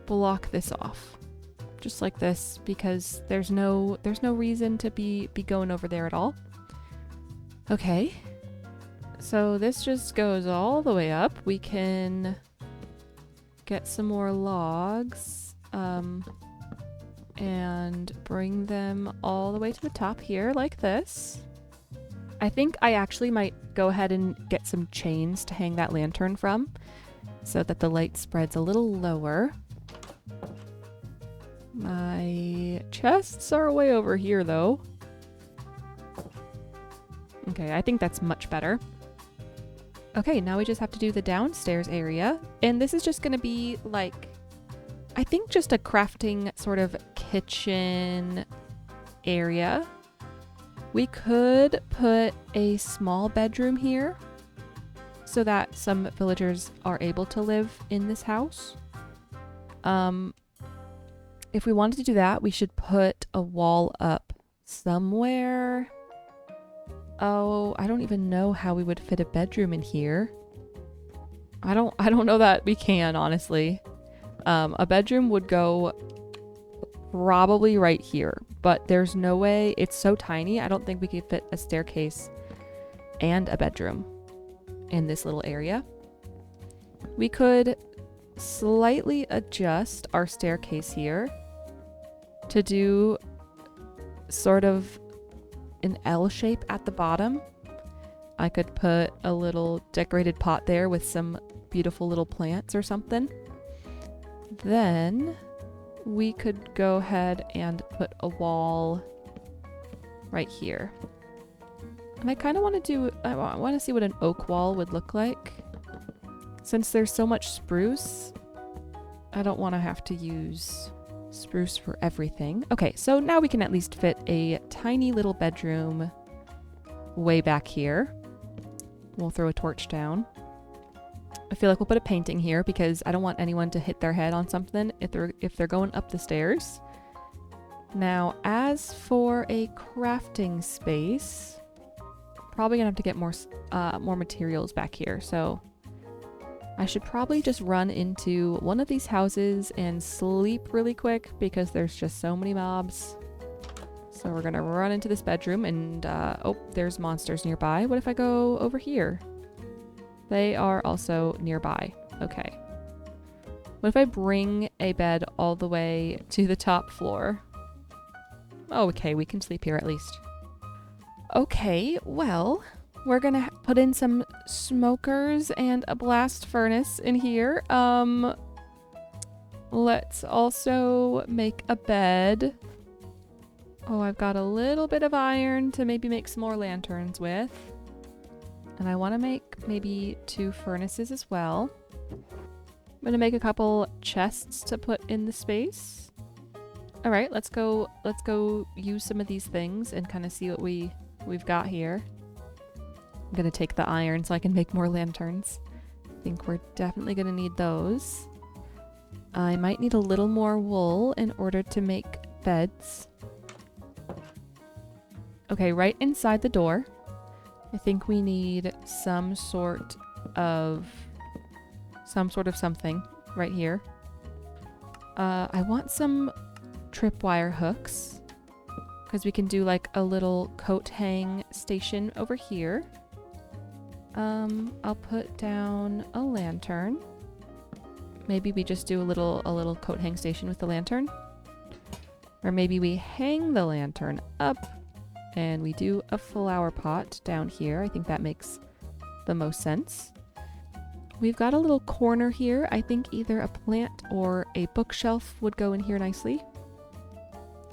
S1: block this off. Just like this, because there's no reason to be going over there at all. Okay. So this just goes all the way up. We can get some more logs and bring them all the way to the top here like this. I think I actually might go ahead and get some chains to hang that lantern from so that the light spreads a little lower. My chests are way over here though. Okay, I think that's much better. Okay, now we just have to do the downstairs area. And this is just going to be like, I think just a crafting sort of kitchen area. We could put a small bedroom here so that some villagers are able to live in this house. If we wanted to do that, we should put a wall up somewhere. Oh, I don't even know how we would fit a bedroom in here. I don't know that we can, honestly. A bedroom would go probably right here, but there's no way. It's so tiny. I don't think we could fit a staircase and a bedroom in this little area. We could slightly adjust our staircase here to do sort of an L shape at the bottom. I could put a little decorated pot there with some beautiful little plants or something. Then we could go ahead and put a wall right here. And I kind of want to I want to see what an oak wall would look like. Since there's so much spruce, I don't want to have to use spruce for everything. Okay, so now we can at least fit a tiny little bedroom way back here. We'll throw a torch down. I feel like we'll put a painting here because I don't want anyone to hit their head on something if they're going up the stairs. Now, as for a crafting space, probably gonna have to get more materials back here. So I should probably just run into one of these houses and sleep really quick because there's just so many mobs. So we're gonna run into this bedroom and oh, there's monsters nearby. What if I go over here? They are also nearby. Okay. What if I bring a bed all the way to the top floor? Oh, okay, we can sleep here at least. Okay, well, we're gonna put in some smokers and a blast furnace in here. Let's also make a bed. Oh, I've got a little bit of iron to maybe make some more lanterns with. And I want to make maybe 2 furnaces as well. I'm going to make a couple chests to put in the space. All right, let's go use some of these things and kind of see what we've got here. I'm going to take the iron so I can make more lanterns. I think we're definitely going to need those. I might need a little more wool in order to make beds. Okay, right inside the door, I think we need some sort of something right here. I want some tripwire hooks because we can do like a little coat hang station over here. I'll put down a lantern. Maybe we just do a little coat hang station with the lantern. Or maybe we hang the lantern up and we do a flower pot down here. I think that makes the most sense. We've got a little corner here. I think either a plant or a bookshelf would go in here nicely.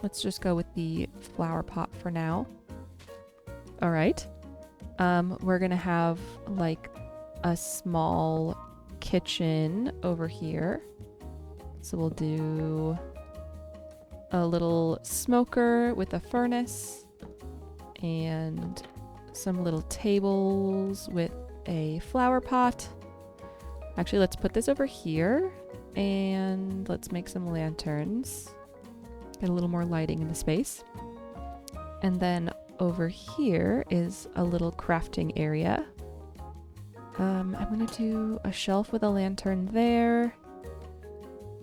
S1: Let's just go with the flower pot for now. All right. We're gonna have like a small kitchen over here. So we'll do a little smoker with a furnace and some little tables with a flower pot. Actually, let's put this over here and let's make some lanterns. Get a little more lighting in the space. And then over here is a little crafting area. I'm gonna do a shelf with a lantern there.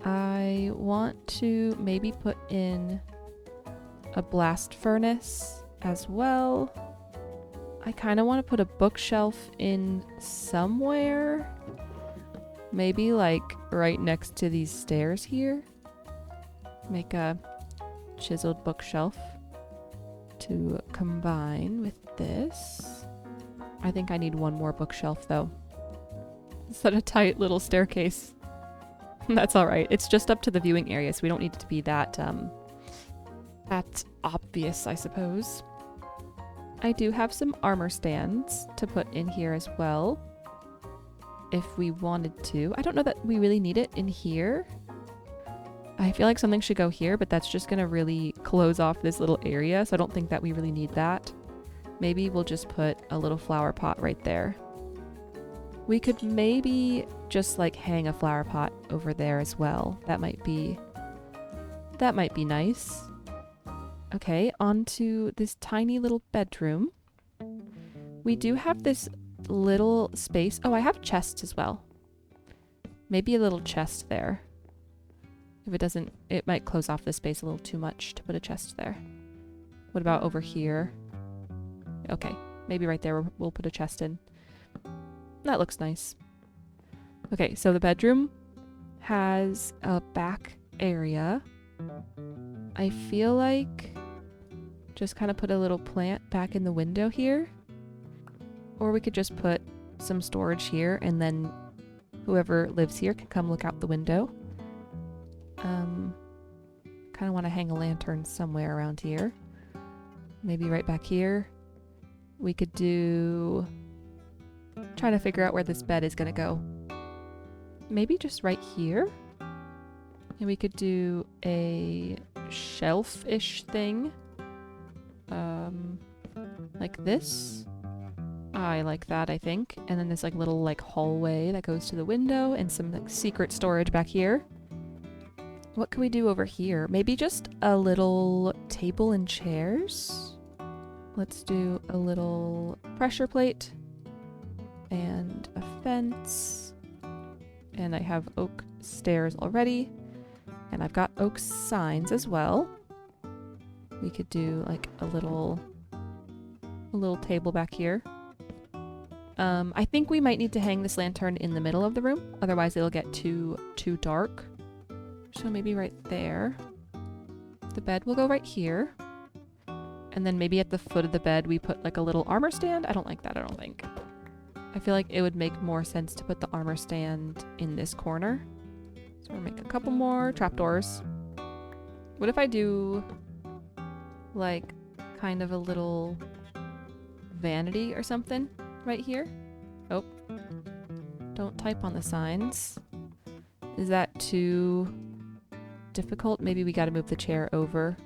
S1: I want to maybe put in a blast furnace as well. I kind of want to put a bookshelf in somewhere. Maybe like right next to these stairs here. Make a chiseled bookshelf to combine with this. I think I need one more bookshelf though. Set a tight little staircase. That's all right. It's just up to the viewing area, so we don't need it to be that obvious, I suppose. I do have some armor stands to put in here as well, if we wanted to. I don't know that we really need it in here. I feel like something should go here, but that's just gonna really close off this little area, so I don't think that we really need that. Maybe we'll just put a little flower pot right there. We could maybe just like hang a flower pot over there as well. That might be nice. Okay, onto this tiny little bedroom. We do have this little space. Oh, I have chests as well. Maybe a little chest there. If it doesn't, it might close off the space a little too much to put a chest there. What about over here? Okay, maybe right there we'll put a chest in. That looks nice. Okay, so the bedroom has a back area. I feel like just kind of put a little plant back in the window here. Or we could just put some storage here and then whoever lives here can come look out the window. Kind of want to hang a lantern somewhere around here. Maybe right back here. We could do... Trying to figure out where this bed is going to go. Maybe just right here? And we could do a shelf-ish thing. Like this. I like that, I think. And then this like little like hallway that goes to the window and some like secret storage back here. What can we do over here? Maybe just a little table and chairs. Let's do a little pressure plate and a fence. And I have oak stairs already. And I've got oak signs as well. We could do like a little table back here. I think we might need to hang this lantern in the middle of the room. Otherwise it'll get too dark. So maybe right there. The bed will go right here. And then maybe at the foot of the bed we put like a little armor stand. I don't like that, I don't think. I feel like it would make more sense to put the armor stand in this corner. So we'll make a couple more trapdoors. What if I do like kind of a little vanity or something right here? Oh, don't type on the signs. Is that too difficult? Maybe we gotta move the chair over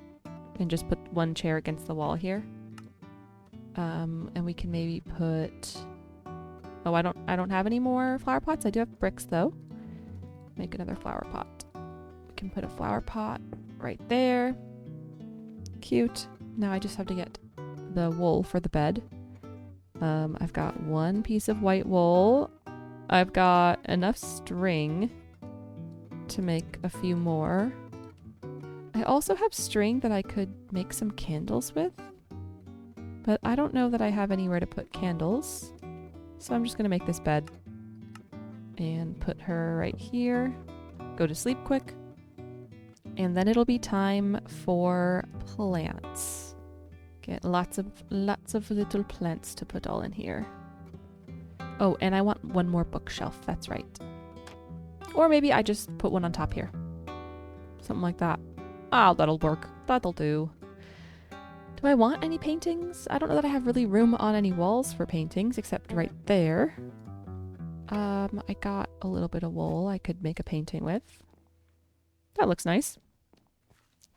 S1: and just put one chair against the wall here. And we can maybe put, oh, I don't have any more flower pots. I do have bricks though. Make another flower pot. We can put a flower pot right there. Cute. Now I just have to get the wool for the bed. I've got one piece of white wool. I've got enough string to make a few more. I also have string that I could make some candles with, but I don't know that I have anywhere to put candles. So I'm just gonna make this bed and put her right here. Go to sleep quick. And then it'll be time for plants. Get lots of little plants to put all in here. Oh, and I want one more bookshelf. That's right. Or maybe I just put one on top here. Something like that. Oh, that'll work. That'll do. Do I want any paintings? I don't know that I have really room on any walls for paintings, except right there. I got a little bit of wool I could make a painting with. That looks nice.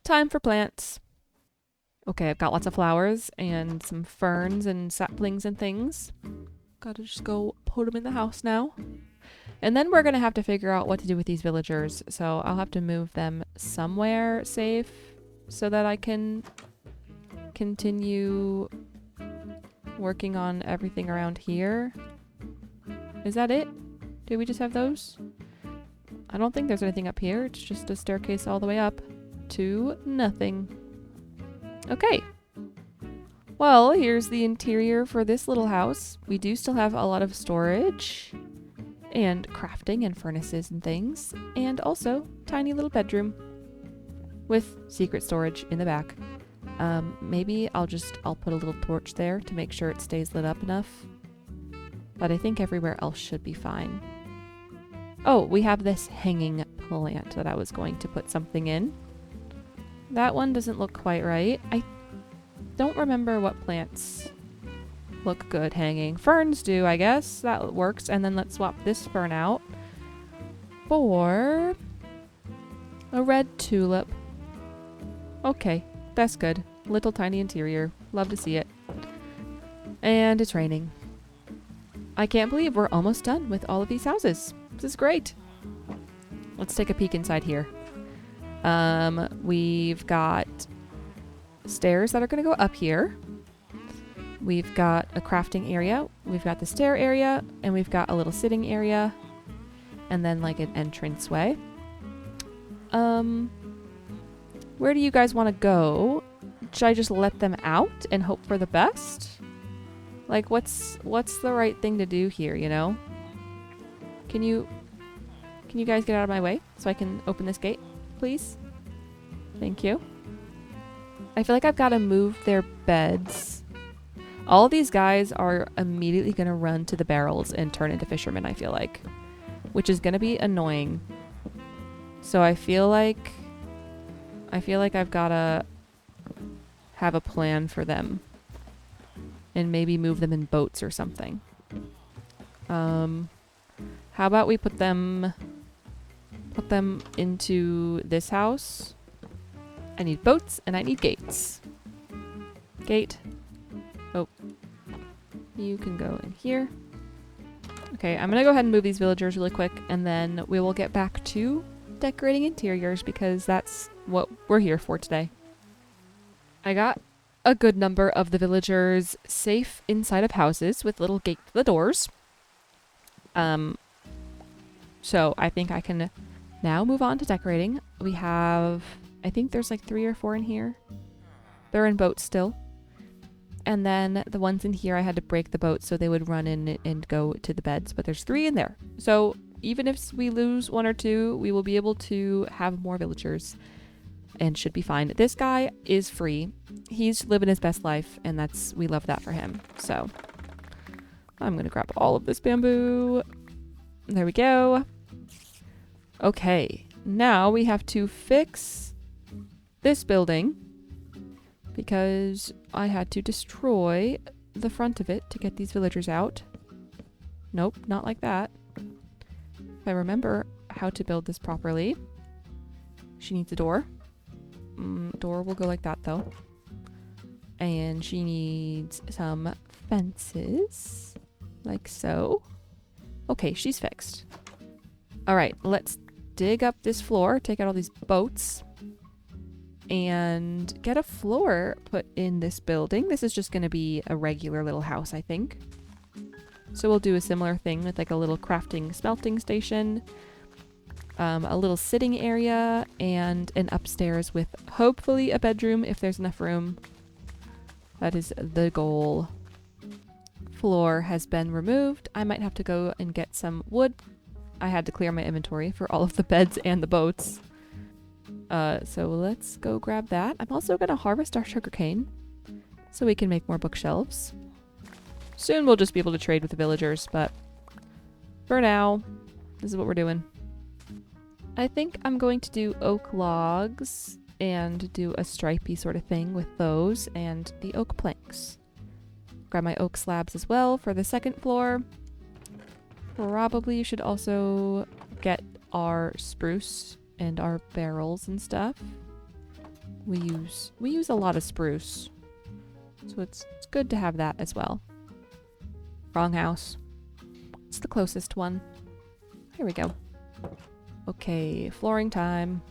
S1: Time for plants. Okay, I've got lots of flowers and some ferns and saplings and things. Gotta just go put them in the house now. And then we're gonna have to figure out what to do with these villagers. So I'll have to move them somewhere safe so that I can continue working on everything around here. Is that it? Do we just have those? I don't think there's anything up here. It's just a staircase all the way up to nothing. Okay. Well, here's the interior for this little house. We do still have a lot of storage and crafting and furnaces and things, and also tiny little bedroom with secret storage in the back. Maybe I'll put a little torch there to make sure it stays lit up enough. But I think everywhere else should be fine. Oh, we have this hanging plant that I was going to put something in. That one doesn't look quite right. I don't remember what plants look good hanging. Ferns do, I guess. That works. And then let's swap this fern out for a red tulip. Okay, that's good. Little tiny interior. Love to see it. And it's raining. I can't believe we're almost done with all of these houses. This is great. Let's take a peek inside here. We've got stairs that are going to go up here. We've got a crafting area. We've got the stair area, and we've got a little sitting area, and then like an entranceway. Where do you guys want to go? Should I just let them out and hope for the best? Like, what's the right thing to do here, you know? Can you guys get out of my way so I can open this gate, please? Thank you. I feel like I've got to move their beds. All these guys are immediately going to run to the barrels and turn into fishermen, I feel like. Which is going to be annoying. So I feel like I've got to have a plan for them. And maybe move them in boats or something. How about we put them put them into this house. I need boats and I need gates. Gate. Oh. You can go in here. Okay, I'm gonna go ahead and move these villagers really quick, and then we will get back to decorating interiors because that's what we're here for today. I got a good number of the villagers safe inside of houses with little gates to the doors. So I think I can now move on to decorating. We have, I think there's like 3 or 4 in here. They're in boats still. And then the ones in here, I had to break the boat so they would run in and go to the beds, but there's 3 in there. So even if we lose 1 or 2, we will be able to have more villagers and should be fine. This guy is free. He's living his best life, and we love that for him. So I'm gonna grab all of this bamboo. There we go. Okay, now we have to fix this building because I had to destroy the front of it to get these villagers out. Nope, not like that. If I remember how to build this properly. She needs a door. Door will go like that though. And she needs some fences. Like so. Okay, she's fixed. Alright, let's dig up this floor, take out all these boats, and get a floor put in this building. This is just going to be a regular little house, I think. So we'll do a similar thing with like a little crafting smelting station, a little sitting area, and an upstairs with hopefully a bedroom if there's enough room. That is the goal. Floor has been removed. I might have to go and get some wood. I had to clear my inventory for all of the beds and the boats. So let's go grab that. I'm also going to harvest our sugarcane so we can make more bookshelves. Soon we'll just be able to trade with the villagers, but for now, this is what we're doing. I think I'm going to do oak logs and do a stripey sort of thing with those and the oak planks. Grab my oak slabs as well for the second floor. Probably should also get our spruce and our barrels and stuff. We use a lot of spruce, so it's good to have that as well. Wrong house. It's the closest one. Here we go. Okay, flooring time.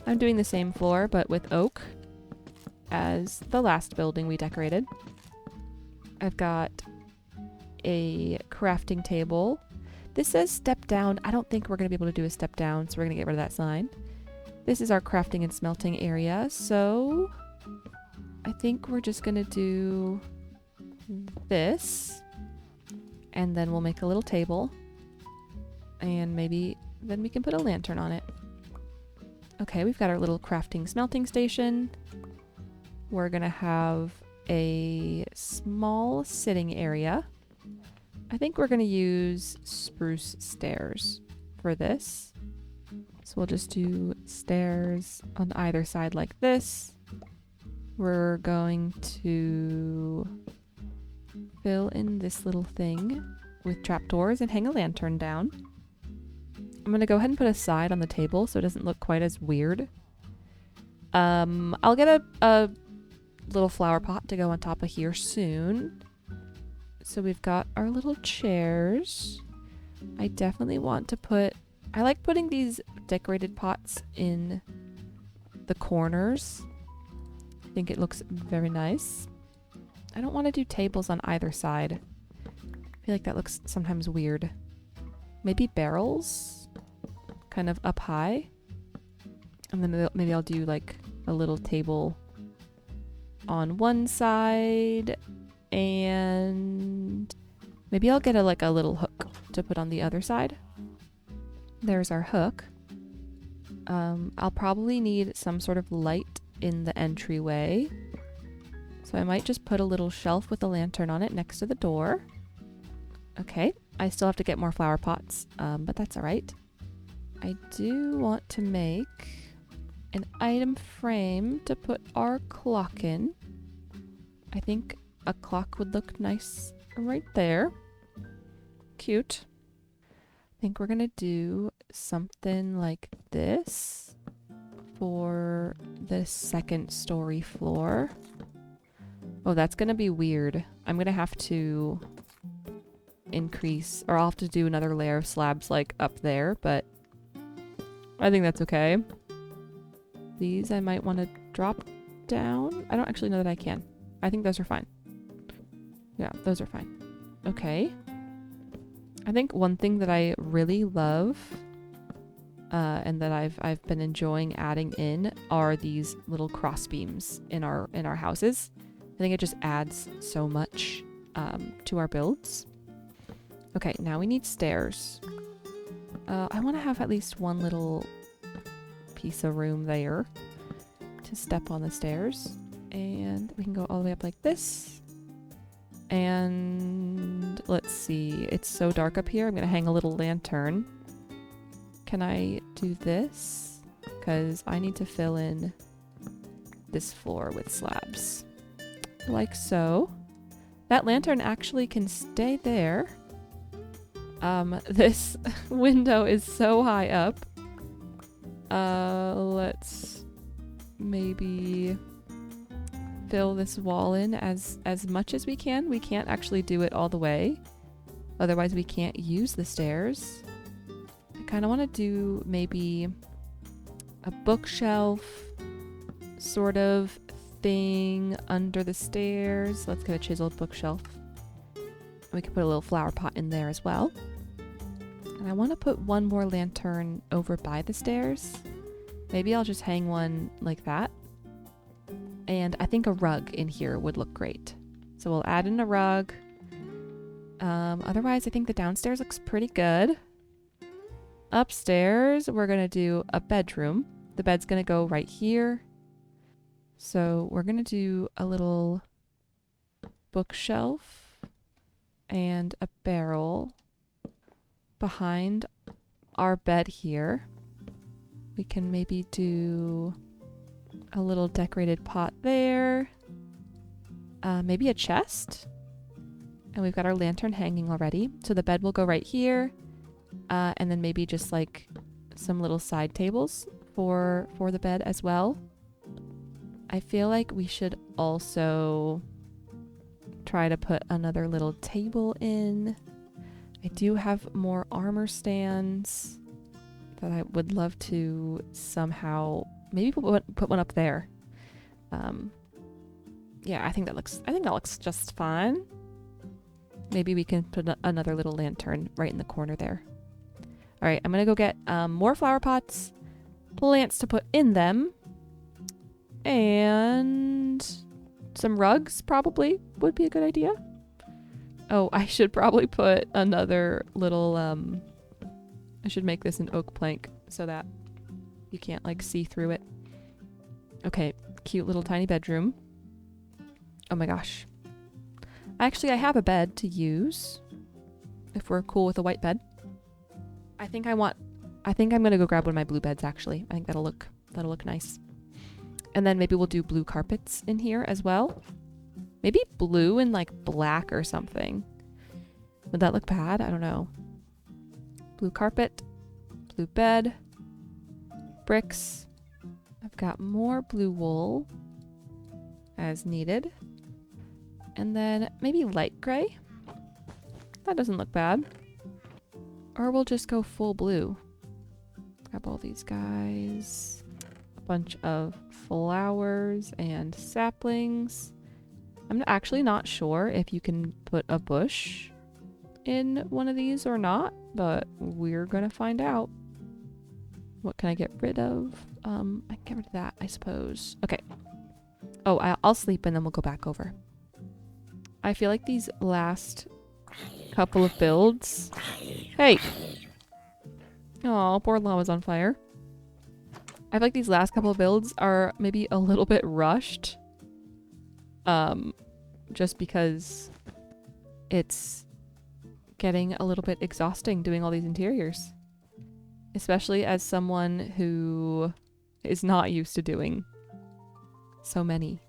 S1: I'm doing the same floor, but with oak as the last building we decorated. I've got a crafting table. This says step down. I don't think we're going to be able to do a step down, so we're going to get rid of that sign. This is our crafting and smelting area, so I think we're just going to do this, and then we'll make a little table, and maybe then we can put a lantern on it. Okay, we've got our little crafting smelting station. We're going to have a small sitting area. I think we're going to use spruce stairs for this. So we'll just do stairs on either side like this. We're going to fill in this little thing with trapdoors and hang a lantern down. I'm going to go ahead and put a side on the table so it doesn't look quite as weird. I'll get a little flower pot to go on top of here soon. So we've got our little chairs. I definitely want to I like putting these decorated pots in the corners. I think it looks very nice. I don't want to do tables on either side. I feel like that looks sometimes weird. Maybe barrels, kind of up high. And then maybe I'll do like a little table on one side, and maybe I'll get a little hook to put on the other side. There's our hook. I'll probably need some sort of light in the entryway, so I might just put a little shelf with a lantern on it next to the door. Okay, I still have to get more flower pots, but that's all right. I do want to make an item frame to put our clock in. I think a clock would look nice right there. Cute. I think we're gonna do something like this for the second story floor. Oh, that's gonna be weird. I'm gonna have to increase, or I'll have to do another layer of slabs like up there, but I think that's okay. These I might want to drop down. I don't actually know that I can. I think those are fine. Yeah, those are fine. Okay. I think one thing that I really love and that I've been enjoying adding in are these little cross beams in our houses. I think it just adds so much to our builds. Okay, now we need stairs. I want to have at least one little piece of room there to step on the stairs. And we can go all the way up like this. And let's see, it's so dark up here. I'm going to hang a little lantern. Can I do this? Because I need to fill in this floor with slabs. Like so. That lantern actually can stay there. This window is so high up. Let's maybe fill this wall in as much as we can. We can't actually do it all the way. Otherwise we can't use the stairs. I kind of want to do maybe a bookshelf sort of thing under the stairs. Let's get a chiseled bookshelf. We could put a little flower pot in there as well. And I want to put one more lantern over by the stairs. Maybe I'll just hang one like that. And I think a rug in here would look great. So we'll add in a rug. Otherwise, I think the downstairs looks pretty good. Upstairs, we're going to do a bedroom. The bed's going to go right here. So we're going to do a little bookshelf and a barrel behind our bed here. We can maybe do a little decorated pot there. Maybe a chest. And we've got our lantern hanging already. So the bed will go right here. And then maybe just like some little side tables for the bed as well. I feel like we should also try to put another little table in. I do have more armor stands that I would love to somehow maybe put one up there. Yeah, I think that looks just fine. Maybe we can put another little lantern right in the corner there. All right, I'm gonna go get more flower pots, plants to put in them, and some rugs probably would be a good idea. Oh, I should probably put another little, I should make this an oak plank so that you can't like see through it. Okay, cute little tiny bedroom. Oh my gosh. Actually, I have a bed to use if we're cool with a white bed. I think I'm gonna go grab one of my blue beds actually. I think that'll look nice. And then maybe we'll do blue carpets in here as well. Maybe blue and like black or something. Would that look bad? I don't know. Blue carpet, blue bed, bricks. I've got more blue wool as needed. And then maybe light gray. That doesn't look bad. Or we'll just go full blue. Grab all these guys. A bunch of flowers and saplings. I'm actually not sure if you can put a bush in one of these or not, but we're gonna find out. What can I get rid of? I can get rid of that, I suppose. Okay. Oh, I'll sleep and then we'll go back over. I feel like these last couple of builds... Hey! Oh, poor llama's on fire. I feel like these last couple of builds are maybe a little bit rushed. Just because it's getting a little bit exhausting doing all these interiors. Especially as someone who is not used to doing so many.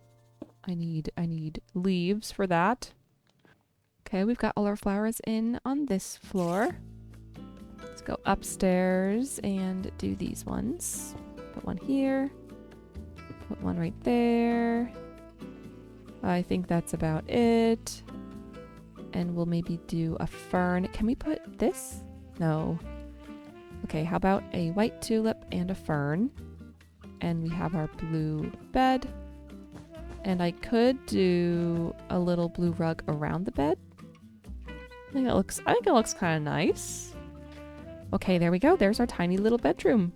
S1: I need leaves for that. Okay, we've got all our flowers in on this floor. Let's go upstairs and do these ones. Put one here. Put one right there. I think that's about it. And we'll maybe do a fern. Can we put this? No. Okay, how about a white tulip and a fern? And we have our blue bed. And I could do a little blue rug around the bed. I think it looks kind of nice. Okay, there we go. There's our tiny little bedroom.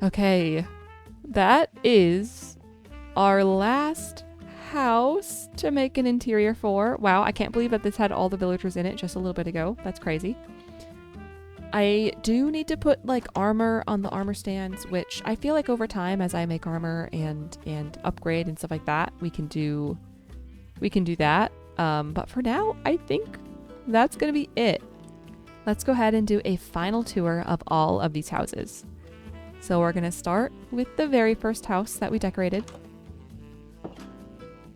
S1: Okay, that is our last house to make an interior for. Wow, I can't believe that this had all the villagers in it just a little bit ago. That's crazy. I do need to put like armor on the armor stands, which I feel like over time as I make armor and upgrade and stuff like that, we can do that. But for now, I think that's gonna be it. Let's go ahead and do a final tour of all of these houses. So we're gonna start with the very first house that we decorated.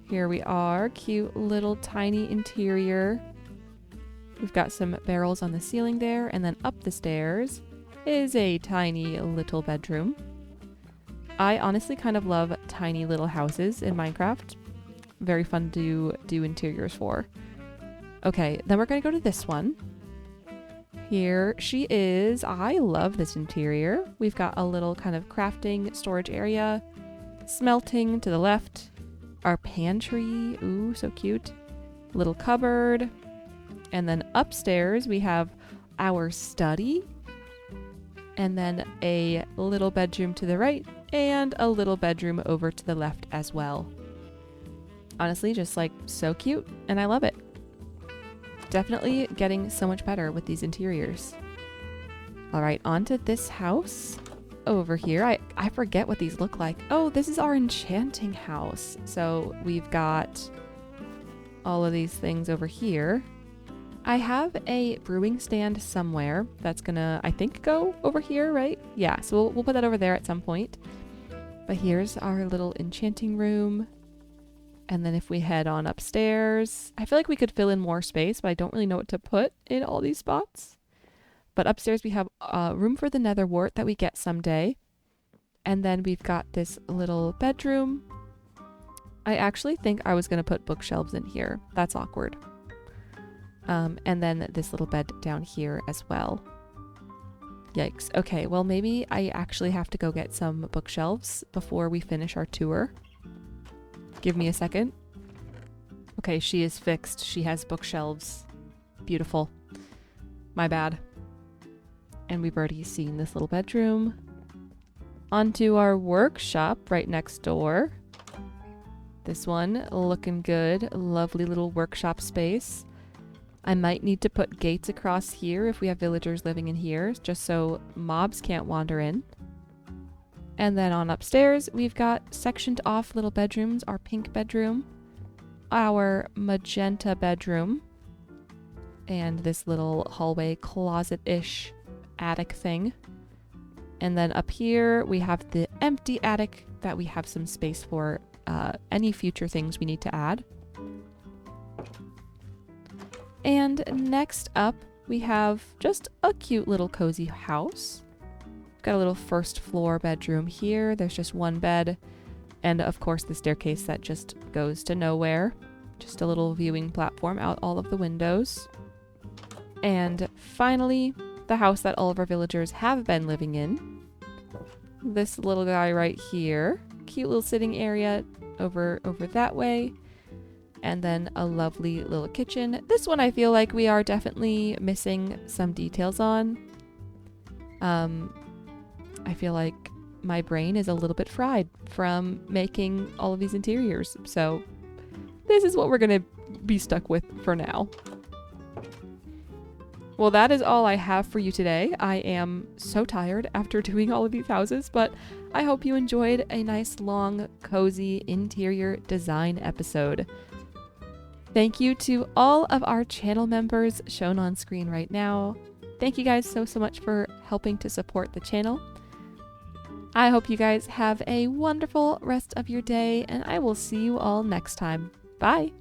S1: Here we are, cute little tiny interior. We've got some barrels on the ceiling there, and then up the stairs is a tiny little bedroom. I honestly kind of love tiny little houses in Minecraft. Very fun to do interiors for. Okay, then we're gonna go to this one. Here she is. I love this interior. We've got a little kind of crafting storage area, smelting to the left, our pantry, ooh, so cute, little cupboard, and then upstairs we have our study, and then a little bedroom to the right, and a little bedroom over to the left as well. Honestly, just like so cute, and I love it. Definitely getting so much better with these interiors. All right, on to this house over here. I forget what these look like. Oh, this is our enchanting house. So we've got all of these things over here. I have a brewing stand somewhere that's gonna, I think, go over here, right? Yeah, so we'll put that over there at some point. But here's our little enchanting room. And then if we head on upstairs, I feel like we could fill in more space, but I don't really know what to put in all these spots. But upstairs we have room for the nether wart that we get someday. And then we've got this little bedroom. I actually think I was going to put bookshelves in here. That's awkward. And then this little bed down here as well. Yikes. Okay, well maybe I actually have to go get some bookshelves before we finish our tour. Give me a second. Okay, she is fixed. She has bookshelves. Beautiful. My bad. And we've already seen this little bedroom. Onto our workshop right next door. This one looking good. Lovely little workshop space. I might need to put gates across here if we have villagers living in here, just so mobs can't wander in. And then on upstairs, we've got sectioned off little bedrooms. Our pink bedroom, our magenta bedroom, and this little hallway closet-ish attic thing. And then up here, we have the empty attic that we have some space for any future things we need to add. And next up, we have just a cute little cozy house. Got a little first floor bedroom here. There's just one bed. And of course the staircase that just goes to nowhere. Just a little viewing platform out all of the windows. And finally, the house that all of our villagers have been living in. This little guy right here. Cute little sitting area over that way. And then a lovely little kitchen. This one I feel like we are definitely missing some details on. I feel like my brain is a little bit fried from making all of these interiors. So this is what we're going to be stuck with for now. Well, that is all I have for you today. I am so tired after doing all of these houses, but I hope you enjoyed a nice, long, cozy interior design episode. Thank you to all of our channel members shown on screen right now. Thank you guys so much for helping to support the channel. I hope you guys have a wonderful rest of your day, and I will see you all next time. Bye!